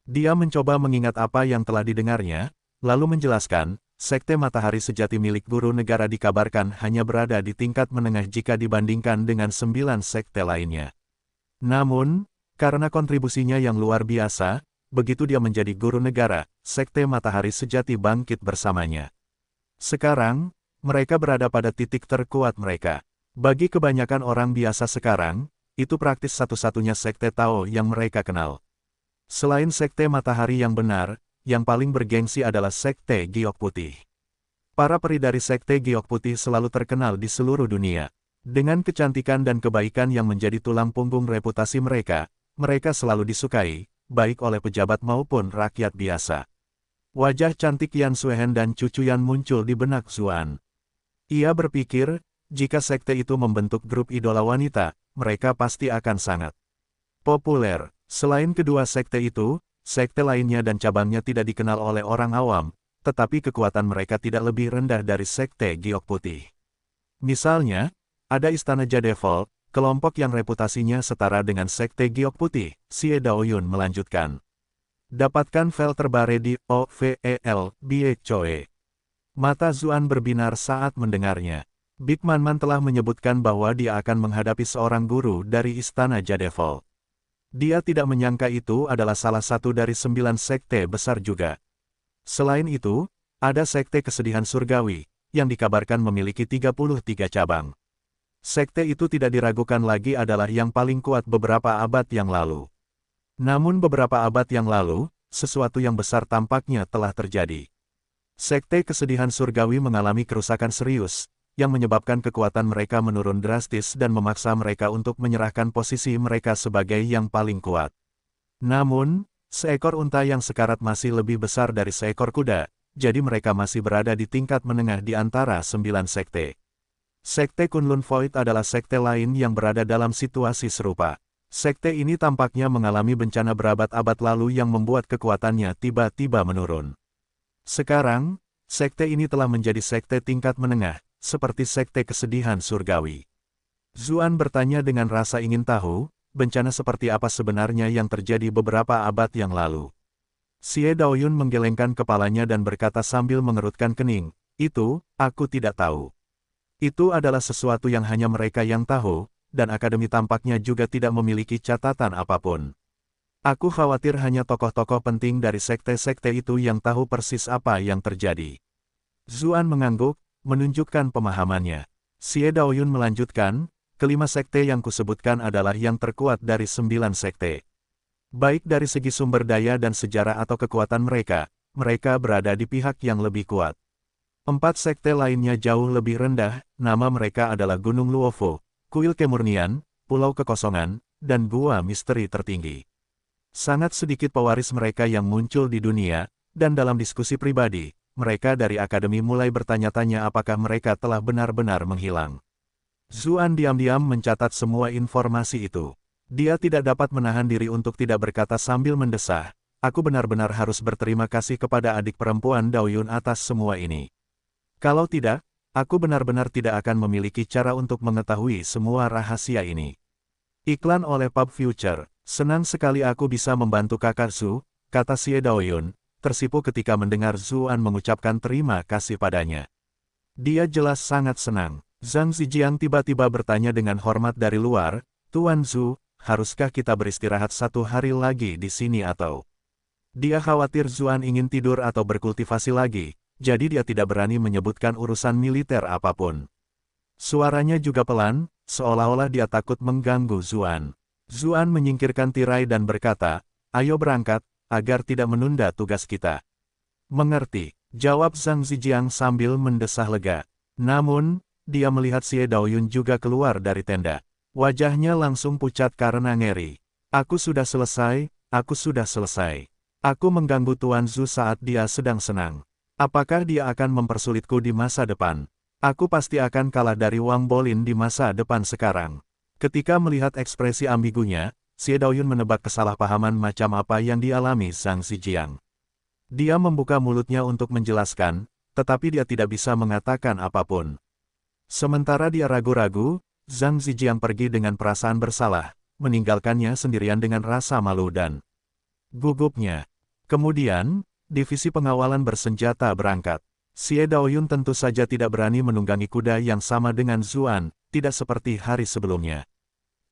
Speaker 1: Dia mencoba mengingat apa yang telah didengarnya, lalu menjelaskan, sekte matahari sejati milik guru negara dikabarkan hanya berada di tingkat menengah jika dibandingkan dengan 9 sekte lainnya. Namun, karena kontribusinya yang luar biasa, begitu dia menjadi guru negara, sekte matahari sejati bangkit bersamanya. Sekarang, mereka berada pada titik terkuat mereka. Bagi kebanyakan orang biasa sekarang, itu praktis satu-satunya sekte Tao yang mereka kenal. Selain sekte matahari yang benar, yang paling bergengsi adalah sekte Giok Putih. Para peri dari sekte Giok Putih selalu terkenal di seluruh dunia. Dengan kecantikan dan kebaikan yang menjadi tulang punggung reputasi mereka, mereka selalu disukai, baik oleh pejabat maupun rakyat biasa. Wajah cantik Yan Suehen dan cucu Yan muncul di benak Zuan. Ia berpikir, jika sekte itu membentuk grup idola wanita, mereka pasti akan sangat populer. Selain kedua sekte itu, sekte lainnya dan cabangnya tidak dikenal oleh orang awam, tetapi kekuatan mereka tidak lebih rendah dari sekte Giok Putih. Misalnya, ada Istana Jadevol, kelompok yang reputasinya setara dengan sekte Giok Putih, Xie Daoyun melanjutkan. Dapatkan file terbaru di OVEL Bie Choe. Mata Zuan berbinar saat mendengarnya. Big Man telah menyebutkan bahwa dia akan menghadapi seorang guru dari Istana Jadevol. Dia tidak menyangka itu adalah salah satu dari 9 sekte besar juga. Selain itu, ada sekte kesedihan surgawi, yang dikabarkan memiliki 33 cabang. Sekte itu tidak diragukan lagi adalah yang paling kuat beberapa abad yang lalu. Namun beberapa abad yang lalu, sesuatu yang besar tampaknya telah terjadi. Sekte kesedihan surgawi mengalami kerusakan serius, yang menyebabkan kekuatan mereka menurun drastis dan memaksa mereka untuk menyerahkan posisi mereka sebagai yang paling kuat. Namun, seekor unta yang sekarat masih lebih besar dari seekor kuda, jadi mereka masih berada di tingkat menengah di antara 9 sekte. Sekte Kunlun Void adalah sekte lain yang berada dalam situasi serupa. Sekte ini tampaknya mengalami bencana berabad-abad lalu yang membuat kekuatannya tiba-tiba menurun. Sekarang, sekte ini telah menjadi sekte tingkat menengah, seperti sekte kesedihan surgawi. Zuan bertanya dengan rasa ingin tahu, bencana seperti apa sebenarnya yang terjadi beberapa abad yang lalu. Xie Daoyun menggelengkan kepalanya dan berkata sambil mengerutkan kening, itu, aku tidak tahu. Itu adalah sesuatu yang hanya mereka yang tahu, dan akademi tampaknya juga tidak memiliki catatan apapun. Aku khawatir hanya tokoh-tokoh penting dari sekte-sekte itu yang tahu persis apa yang terjadi. Zuan mengangguk, menunjukkan pemahamannya. Xie Daoyun melanjutkan, kelima sekte yang kusebutkan adalah yang terkuat dari 9 sekte. Baik dari segi sumber daya dan sejarah atau kekuatan mereka, mereka berada di pihak yang lebih kuat. 4 sekte lainnya jauh lebih rendah, nama mereka adalah Gunung Luofo, Kuil Kemurnian, Pulau Kekosongan, dan Gua Misteri Tertinggi. Sangat sedikit pewaris mereka yang muncul di dunia, dan dalam diskusi pribadi, mereka dari akademi mulai bertanya-tanya apakah mereka telah benar-benar menghilang. Zuan diam-diam mencatat semua informasi itu. Dia tidak dapat menahan diri untuk tidak berkata sambil mendesah, aku benar-benar harus berterima kasih kepada adik perempuan Daoyun atas semua ini. Kalau tidak, aku benar-benar tidak akan memiliki cara untuk mengetahui semua rahasia ini. Iklan oleh Pub Future, senang sekali aku bisa membantu kakak Su, kata Xie Daoyun, tersipu ketika mendengar Zuan mengucapkan terima kasih padanya. Dia jelas sangat senang. Zhang Zijiang tiba-tiba bertanya dengan hormat dari luar, Tuan Zhu, haruskah kita beristirahat 1 hari lagi di sini atau? Dia khawatir Zuan ingin tidur atau berkultivasi lagi, jadi dia tidak berani menyebutkan urusan militer apapun. Suaranya juga pelan, seolah-olah dia takut mengganggu Zuan. Zuan menyingkirkan tirai dan berkata, ayo berangkat, agar tidak menunda tugas kita. Mengerti, jawab Zhang Zijiang sambil mendesah lega. Namun, dia melihat Xie Daoyun juga keluar dari tenda. Wajahnya langsung pucat karena ngeri. Aku sudah selesai, aku sudah selesai. Aku mengganggu Tuan Zhu saat dia sedang senang. Apakah dia akan mempersulitku di masa depan? Aku pasti akan kalah dari Wang Bolin di masa depan sekarang. Ketika melihat ekspresi ambigunya, Xie Daoyun menebak kesalahpahaman macam apa yang dialami Zhang Zijiang. Dia membuka mulutnya untuk menjelaskan, tetapi dia tidak bisa mengatakan apapun. Sementara dia ragu-ragu, Zhang Zijiang pergi dengan perasaan bersalah, meninggalkannya sendirian dengan rasa malu dan gugupnya. Kemudian, divisi pengawalan bersenjata berangkat. Xie Daoyun tentu saja tidak berani menunggangi kuda yang sama dengan Zuan, tidak seperti hari sebelumnya.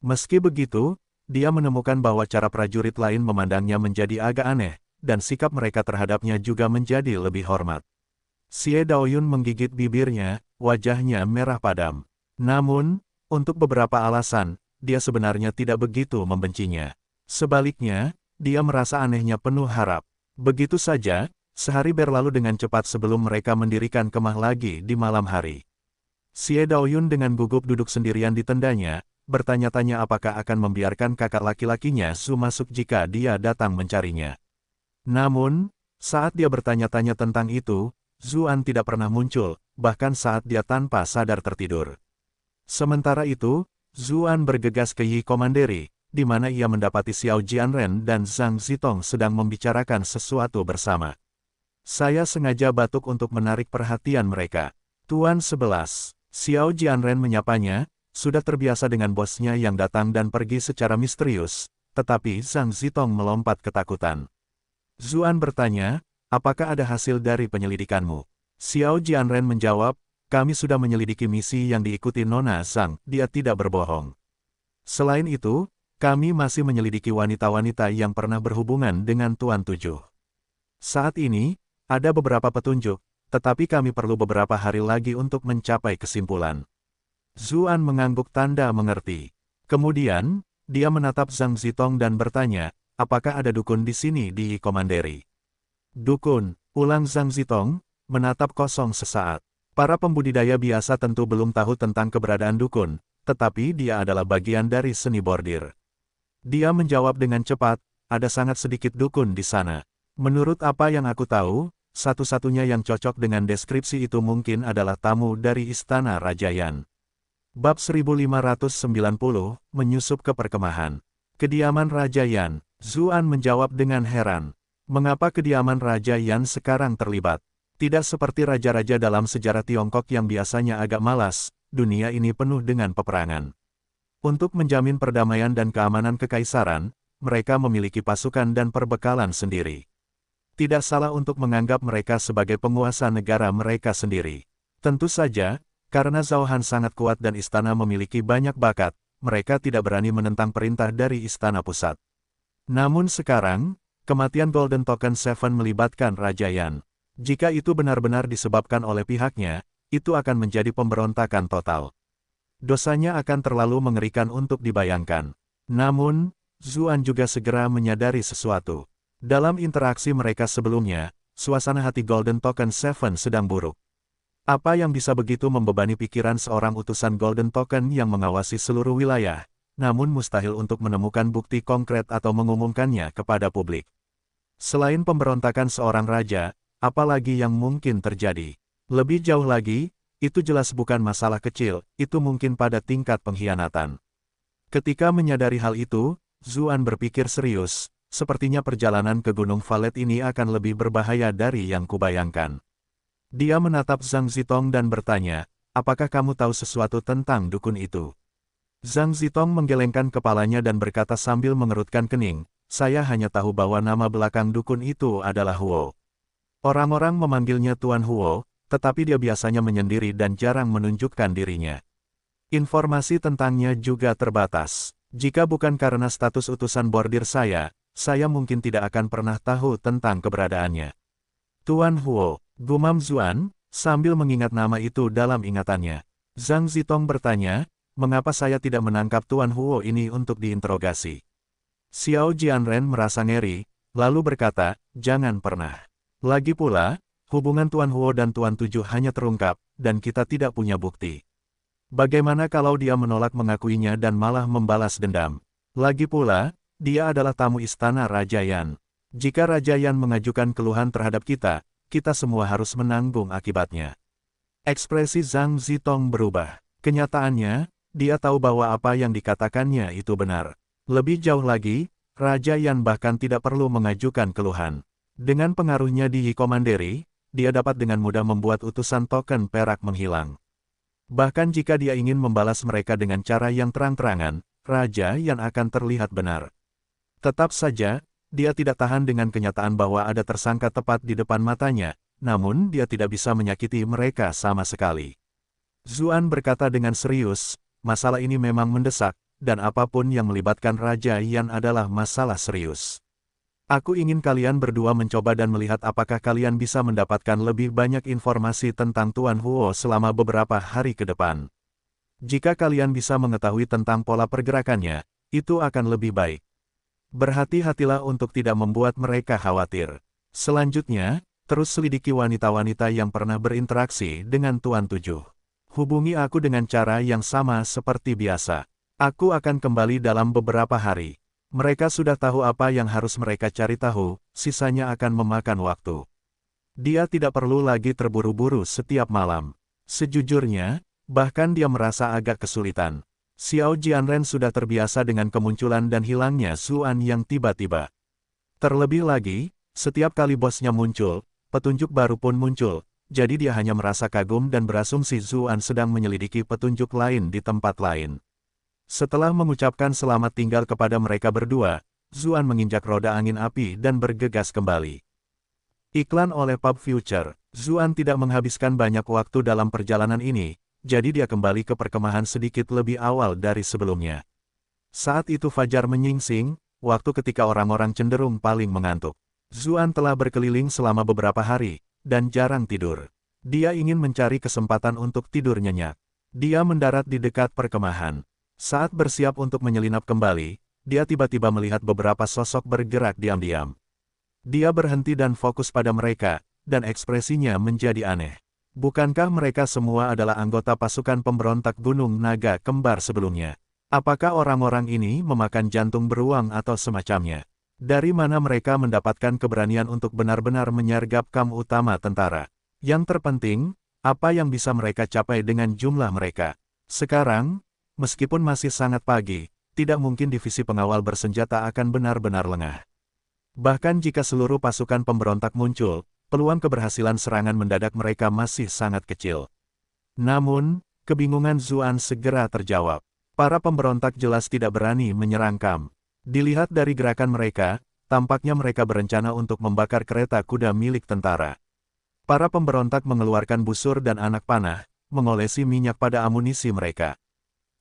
Speaker 1: Meski begitu, dia menemukan bahwa cara prajurit lain memandangnya menjadi agak aneh, dan sikap mereka terhadapnya juga menjadi lebih hormat. Xie Daoyun menggigit bibirnya, wajahnya merah padam. Namun, untuk beberapa alasan, dia sebenarnya tidak begitu membencinya. Sebaliknya, dia merasa anehnya penuh harap. Begitu saja, sehari berlalu dengan cepat sebelum mereka mendirikan kemah lagi di malam hari. Xie Daoyun dengan gugup duduk sendirian di tendanya, bertanya-tanya apakah akan membiarkan kakak laki-lakinya Zhu masuk jika dia datang mencarinya. Namun, saat dia bertanya-tanya tentang itu, Zuan tidak pernah muncul, bahkan saat dia tanpa sadar tertidur. Sementara itu, Zuan bergegas ke Yi Commandery, di mana ia mendapati Xiao Jianren dan Zhang Zitong sedang membicarakan sesuatu bersama. Saya sengaja batuk untuk menarik perhatian mereka. Tuan 11, Xiao Jianren menyapanya, sudah terbiasa dengan bosnya yang datang dan pergi secara misterius, tetapi Zhang Zitong melompat ketakutan. Zuan bertanya, apakah ada hasil dari penyelidikanmu? Xiao Jianren menjawab, kami sudah menyelidiki misi yang diikuti Nona Zhang, dia tidak berbohong. Selain itu, kami masih menyelidiki wanita-wanita yang pernah berhubungan dengan Tuan Tujuh. Saat ini, ada beberapa petunjuk, tetapi kami perlu beberapa hari lagi untuk mencapai kesimpulan. Zuan mengangguk tanda mengerti. Kemudian, dia menatap Zhang Zitong dan bertanya, apakah ada dukun di sini di Commandery? Dukun, ulang Zhang Zitong, menatap kosong sesaat. Para pembudidaya biasa tentu belum tahu tentang keberadaan dukun, tetapi dia adalah bagian dari seni bordir. Dia menjawab dengan cepat, ada sangat sedikit dukun di sana. Menurut apa yang aku tahu, satu-satunya yang cocok dengan deskripsi itu mungkin adalah tamu dari Istana Raja Yan. Bab 1590, menyusup ke perkemahan. Kediaman Raja Yan, Zuan menjawab dengan heran. Mengapa kediaman Raja Yan sekarang terlibat? Tidak seperti raja-raja dalam sejarah Tiongkok yang biasanya agak malas, dunia ini penuh dengan peperangan. Untuk menjamin perdamaian dan keamanan kekaisaran, mereka memiliki pasukan dan perbekalan sendiri. Tidak salah untuk menganggap mereka sebagai penguasa negara mereka sendiri. Tentu saja, karena Zhao Han sangat kuat dan istana memiliki banyak bakat, mereka tidak berani menentang perintah dari istana pusat. Namun sekarang, kematian Golden Token Seven melibatkan Raja Yan. Jika itu benar-benar disebabkan oleh pihaknya, itu akan menjadi pemberontakan total. Dosanya akan terlalu mengerikan untuk dibayangkan. Namun, Zuan juga segera menyadari sesuatu. Dalam interaksi mereka sebelumnya, suasana hati Golden Token Seven sedang buruk. Apa yang bisa begitu membebani pikiran seorang utusan Golden Token yang mengawasi seluruh wilayah, namun mustahil untuk menemukan bukti konkret atau mengumumkannya kepada publik. Selain pemberontakan seorang raja, apalagi yang mungkin terjadi? Lebih jauh lagi, itu jelas bukan masalah kecil, itu mungkin pada tingkat pengkhianatan. Ketika menyadari hal itu, Zuan berpikir serius, sepertinya perjalanan ke Gunung Valet ini akan lebih berbahaya dari yang kubayangkan. Dia menatap Zhang Zitong dan bertanya, apakah kamu tahu sesuatu tentang dukun itu? Zhang Zitong menggelengkan kepalanya dan berkata sambil mengerutkan kening, saya hanya tahu bahwa nama belakang dukun itu adalah Huo. Orang-orang memanggilnya Tuan Huo, tetapi dia biasanya menyendiri dan jarang menunjukkan dirinya. Informasi tentangnya juga terbatas. Jika bukan karena status utusan bordir saya mungkin tidak akan pernah tahu tentang keberadaannya. Tuan Huo, gumam Zuan, sambil mengingat nama itu dalam ingatannya. Zhang Zitong bertanya, mengapa saya tidak menangkap Tuan Huo ini untuk diinterogasi? Xiao Jianren merasa ngeri, lalu berkata, jangan pernah. Lagi pula, hubungan Tuan Huo dan Tuan Tujuh hanya terungkap, dan kita tidak punya bukti. Bagaimana kalau dia menolak mengakuinya dan malah membalas dendam? Lagi pula, dia adalah tamu istana Raja Yan. Jika Raja Yan mengajukan keluhan terhadap kita, kita semua harus menanggung akibatnya. Ekspresi Zhang Zitong berubah. Kenyataannya, dia tahu bahwa apa yang dikatakannya itu benar. Lebih jauh lagi, Raja Yan bahkan tidak perlu mengajukan keluhan. Dengan pengaruhnya di Yi Commandery, dia dapat dengan mudah membuat utusan token perak menghilang. Bahkan jika dia ingin membalas mereka dengan cara yang terang-terangan, Raja Yan akan terlihat benar. Tetap saja, dia tidak tahan dengan kenyataan bahwa ada tersangka tepat di depan matanya, namun dia tidak bisa menyakiti mereka sama sekali. Zuan berkata dengan serius, masalah ini memang mendesak, dan apapun yang melibatkan Raja Yan adalah masalah serius. Aku ingin kalian berdua mencoba dan melihat apakah kalian bisa mendapatkan lebih banyak informasi tentang Tuan Huo selama beberapa hari ke depan. Jika kalian bisa mengetahui tentang pola pergerakannya, itu akan lebih baik. Berhati-hatilah untuk tidak membuat mereka khawatir. Selanjutnya, terus selidiki wanita-wanita yang pernah berinteraksi dengan Tuan Tujuh. Hubungi aku dengan cara yang sama seperti biasa. Aku akan kembali dalam beberapa hari. Mereka sudah tahu apa yang harus mereka cari tahu, sisanya akan memakan waktu. Dia tidak perlu lagi terburu-buru setiap malam. Sejujurnya, bahkan dia merasa agak kesulitan. Xiao Jianren sudah terbiasa dengan kemunculan dan hilangnya Zuan yang tiba-tiba. Terlebih lagi, setiap kali bosnya muncul, petunjuk baru pun muncul, jadi dia hanya merasa kagum dan berasumsi Zuan sedang menyelidiki petunjuk lain di tempat lain. Setelah mengucapkan selamat tinggal kepada mereka berdua, Zuan menginjak roda angin api dan bergegas kembali. Iklan oleh Pub Future. Zuan tidak menghabiskan banyak waktu dalam perjalanan ini, jadi dia kembali ke perkemahan sedikit lebih awal dari sebelumnya. Saat itu fajar menyingsing, waktu ketika orang-orang cenderung paling mengantuk. Zuan telah berkeliling selama beberapa hari, dan jarang tidur. Dia ingin mencari kesempatan untuk tidur nyenyak. Dia mendarat di dekat perkemahan. Saat bersiap untuk menyelinap kembali, dia tiba-tiba melihat beberapa sosok bergerak diam-diam. Dia berhenti dan fokus pada mereka, dan ekspresinya menjadi aneh. Bukankah mereka semua adalah anggota pasukan pemberontak Gunung Naga Kembar sebelumnya? Apakah orang-orang ini memakan jantung beruang atau semacamnya? Dari mana mereka mendapatkan keberanian untuk benar-benar menyergap kamp utama tentara? Yang terpenting, apa yang bisa mereka capai dengan jumlah mereka? Sekarang, meskipun masih sangat pagi, tidak mungkin divisi pengawal bersenjata akan benar-benar lengah. Bahkan jika seluruh pasukan pemberontak muncul, peluang keberhasilan serangan mendadak mereka masih sangat kecil. Namun, kebingungan Zuan segera terjawab. Para pemberontak jelas tidak berani menyerang kamp. Dilihat dari gerakan mereka, tampaknya mereka berencana untuk membakar kereta kuda milik tentara. Para pemberontak mengeluarkan busur dan anak panah, mengolesi minyak pada amunisi mereka.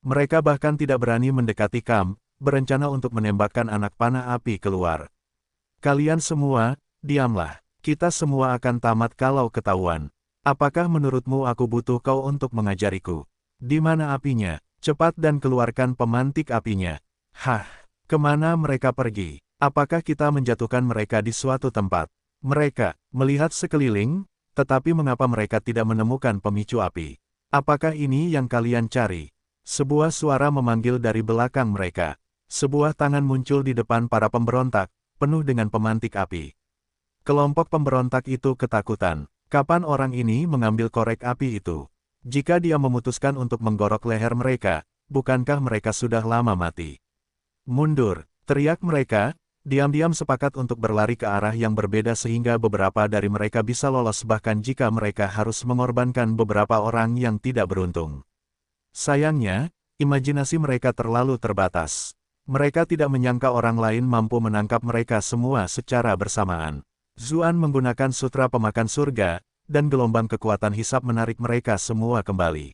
Speaker 1: Mereka bahkan tidak berani mendekati kamp, berencana untuk menembakkan anak panah api keluar. Kalian semua, diamlah. Kita semua akan tamat kalau ketahuan. Apakah menurutmu aku butuh kau untuk mengajariku? Di mana apinya? Cepat dan keluarkan pemantik apinya. Hah, kemana mereka pergi? Apakah kita menjatuhkan mereka di suatu tempat? Mereka melihat sekeliling, tetapi mengapa mereka tidak menemukan pemicu api? Apakah ini yang kalian cari? Sebuah suara memanggil dari belakang mereka. Sebuah tangan muncul di depan para pemberontak, penuh dengan pemantik api. Kelompok pemberontak itu ketakutan. Kapan orang ini mengambil korek api itu? Jika dia memutuskan untuk menggorok leher mereka, bukankah mereka sudah lama mati? Mundur, teriak mereka, diam-diam sepakat untuk berlari ke arah yang berbeda sehingga beberapa dari mereka bisa lolos bahkan jika mereka harus mengorbankan beberapa orang yang tidak beruntung. Sayangnya, imajinasi mereka terlalu terbatas. Mereka tidak menyangka orang lain mampu menangkap mereka semua secara bersamaan. Zuan menggunakan sutra pemakan surga, dan gelombang kekuatan hisap menarik mereka semua kembali.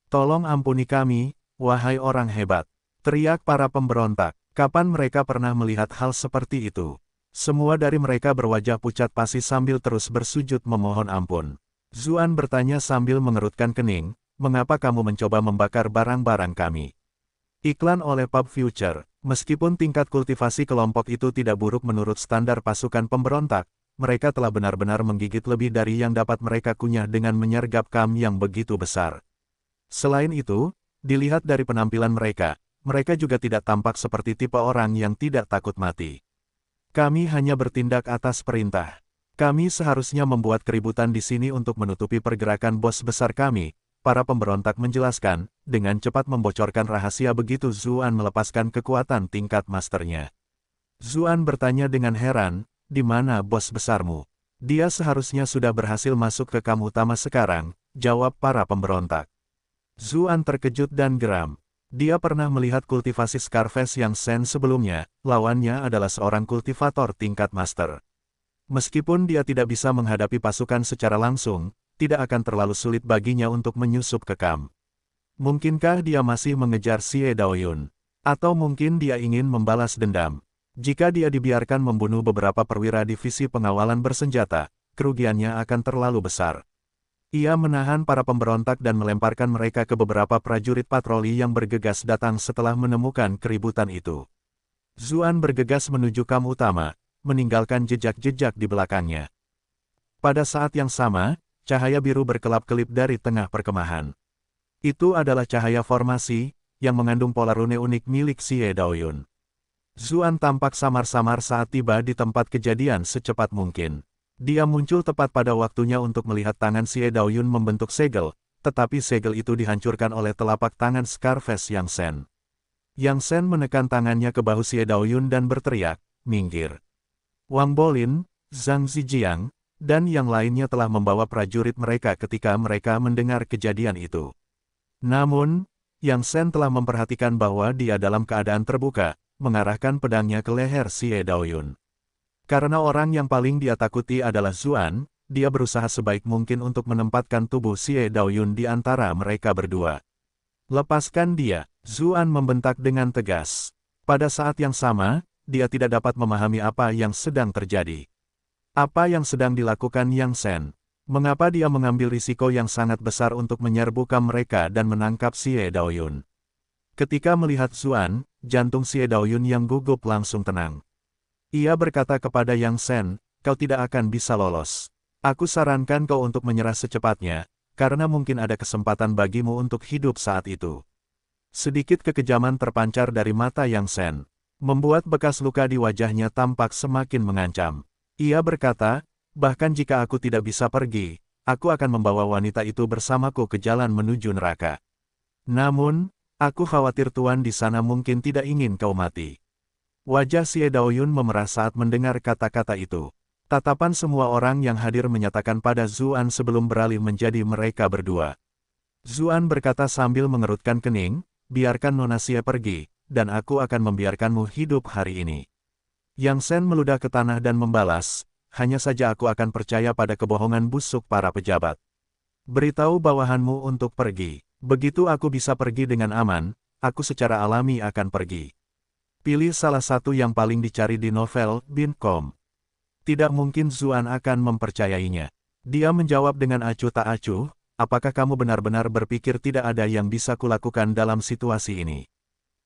Speaker 1: Tolong ampuni kami, wahai orang hebat, teriak para pemberontak. Kapan mereka pernah melihat hal seperti itu? Semua dari mereka berwajah pucat pasi sambil terus bersujud memohon ampun. Zuan bertanya sambil mengerutkan kening, mengapa kamu mencoba membakar barang-barang kami? Iklan oleh Pub Future. Meskipun tingkat kultivasi kelompok itu tidak buruk menurut standar pasukan pemberontak, mereka telah benar-benar menggigit lebih dari yang dapat mereka kunyah dengan menyergap kamp yang begitu besar. Selain itu, dilihat dari penampilan mereka juga tidak tampak seperti tipe orang yang tidak takut mati. Kami hanya bertindak atas perintah. Kami seharusnya membuat keributan di sini untuk menutupi pergerakan bos besar kami, para pemberontak menjelaskan, dengan cepat membocorkan rahasia begitu Zuan melepaskan kekuatan tingkat masternya. Zuan bertanya dengan heran, di mana bos besarmu? Dia seharusnya sudah berhasil masuk ke kamp utama sekarang, jawab para pemberontak. Zuan terkejut dan geram. Dia pernah melihat kultivasi Scarface yang Sen sebelumnya, lawannya adalah seorang kultivator tingkat master. Meskipun dia tidak bisa menghadapi pasukan secara langsung, tidak akan terlalu sulit baginya untuk menyusup ke kamp. Mungkinkah dia masih mengejar Xie Daoyun? Atau mungkin dia ingin membalas dendam? Jika dia dibiarkan membunuh beberapa perwira divisi pengawalan bersenjata, kerugiannya akan terlalu besar. Ia menahan para pemberontak dan melemparkan mereka ke beberapa prajurit patroli yang bergegas datang setelah menemukan keributan itu. Zuan bergegas menuju kamp utama, meninggalkan jejak-jejak di belakangnya. Pada saat yang sama, cahaya biru berkelap-kelip dari tengah perkemahan. Itu adalah cahaya formasi, yang mengandung pola rune unik milik Xie Daoyun. Zuan tampak samar-samar saat tiba di tempat kejadian secepat mungkin. Dia muncul tepat pada waktunya untuk melihat tangan Xie Daoyun membentuk segel, tetapi segel itu dihancurkan oleh telapak tangan Scarface Yang Sen. Yang Sen menekan tangannya ke bahu Xie Daoyun dan berteriak, minggir. Wang Bolin, Zhang Zijiang, dan yang lainnya telah membawa prajurit mereka ketika mereka mendengar kejadian itu. Namun, Yang Sen telah memperhatikan bahwa dia dalam keadaan terbuka, mengarahkan pedangnya ke leher Xie Daoyun. Karena orang yang paling dia takuti adalah Zuan, dia berusaha sebaik mungkin untuk menempatkan tubuh Xie Daoyun di antara mereka berdua. Lepaskan dia, Zuan membentak dengan tegas. Pada saat yang sama, dia tidak dapat memahami apa yang sedang terjadi. Apa yang sedang dilakukan Yang Sen? Mengapa dia mengambil risiko yang sangat besar untuk menyerbu kamp mereka dan menangkap Xie Daoyun? Ketika melihat Zuan, jantung Xie Daoyun yang gugup langsung tenang. Ia berkata kepada Yang Sen, kau tidak akan bisa lolos. Aku sarankan kau untuk menyerah secepatnya, karena mungkin ada kesempatan bagimu untuk hidup saat itu. Sedikit kekejaman terpancar dari mata Yang Sen, membuat bekas luka di wajahnya tampak semakin mengancam. Ia berkata, bahkan jika aku tidak bisa pergi, aku akan membawa wanita itu bersamaku ke jalan menuju neraka. Namun, aku khawatir Tuan di sana mungkin tidak ingin kau mati. Wajah Xie Daoyun memerah saat mendengar kata-kata itu. Tatapan semua orang yang hadir menyatakan pada Zuan sebelum beralih menjadi mereka berdua. Zuan berkata sambil mengerutkan kening, biarkan Nona Xie pergi, dan aku akan membiarkanmu hidup hari ini. Yang Sen meludah ke tanah dan membalas, hanya saja aku akan percaya pada kebohongan busuk para pejabat. Beritahu bawahanmu untuk pergi. Begitu aku bisa pergi dengan aman, aku secara alami akan pergi. Pilih salah satu yang paling dicari di novel, Bin.com. Tidak mungkin Zuan akan mempercayainya. Dia menjawab dengan acuh tak acuh, apakah kamu benar-benar berpikir tidak ada yang bisa kulakukan dalam situasi ini?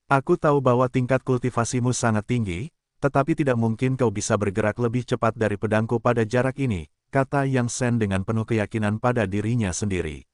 Speaker 1: Aku tahu bahwa tingkat kultivasimu sangat tinggi, tetapi tidak mungkin kau bisa bergerak lebih cepat dari pedangku pada jarak ini, kata Yang Sen dengan penuh keyakinan pada dirinya sendiri.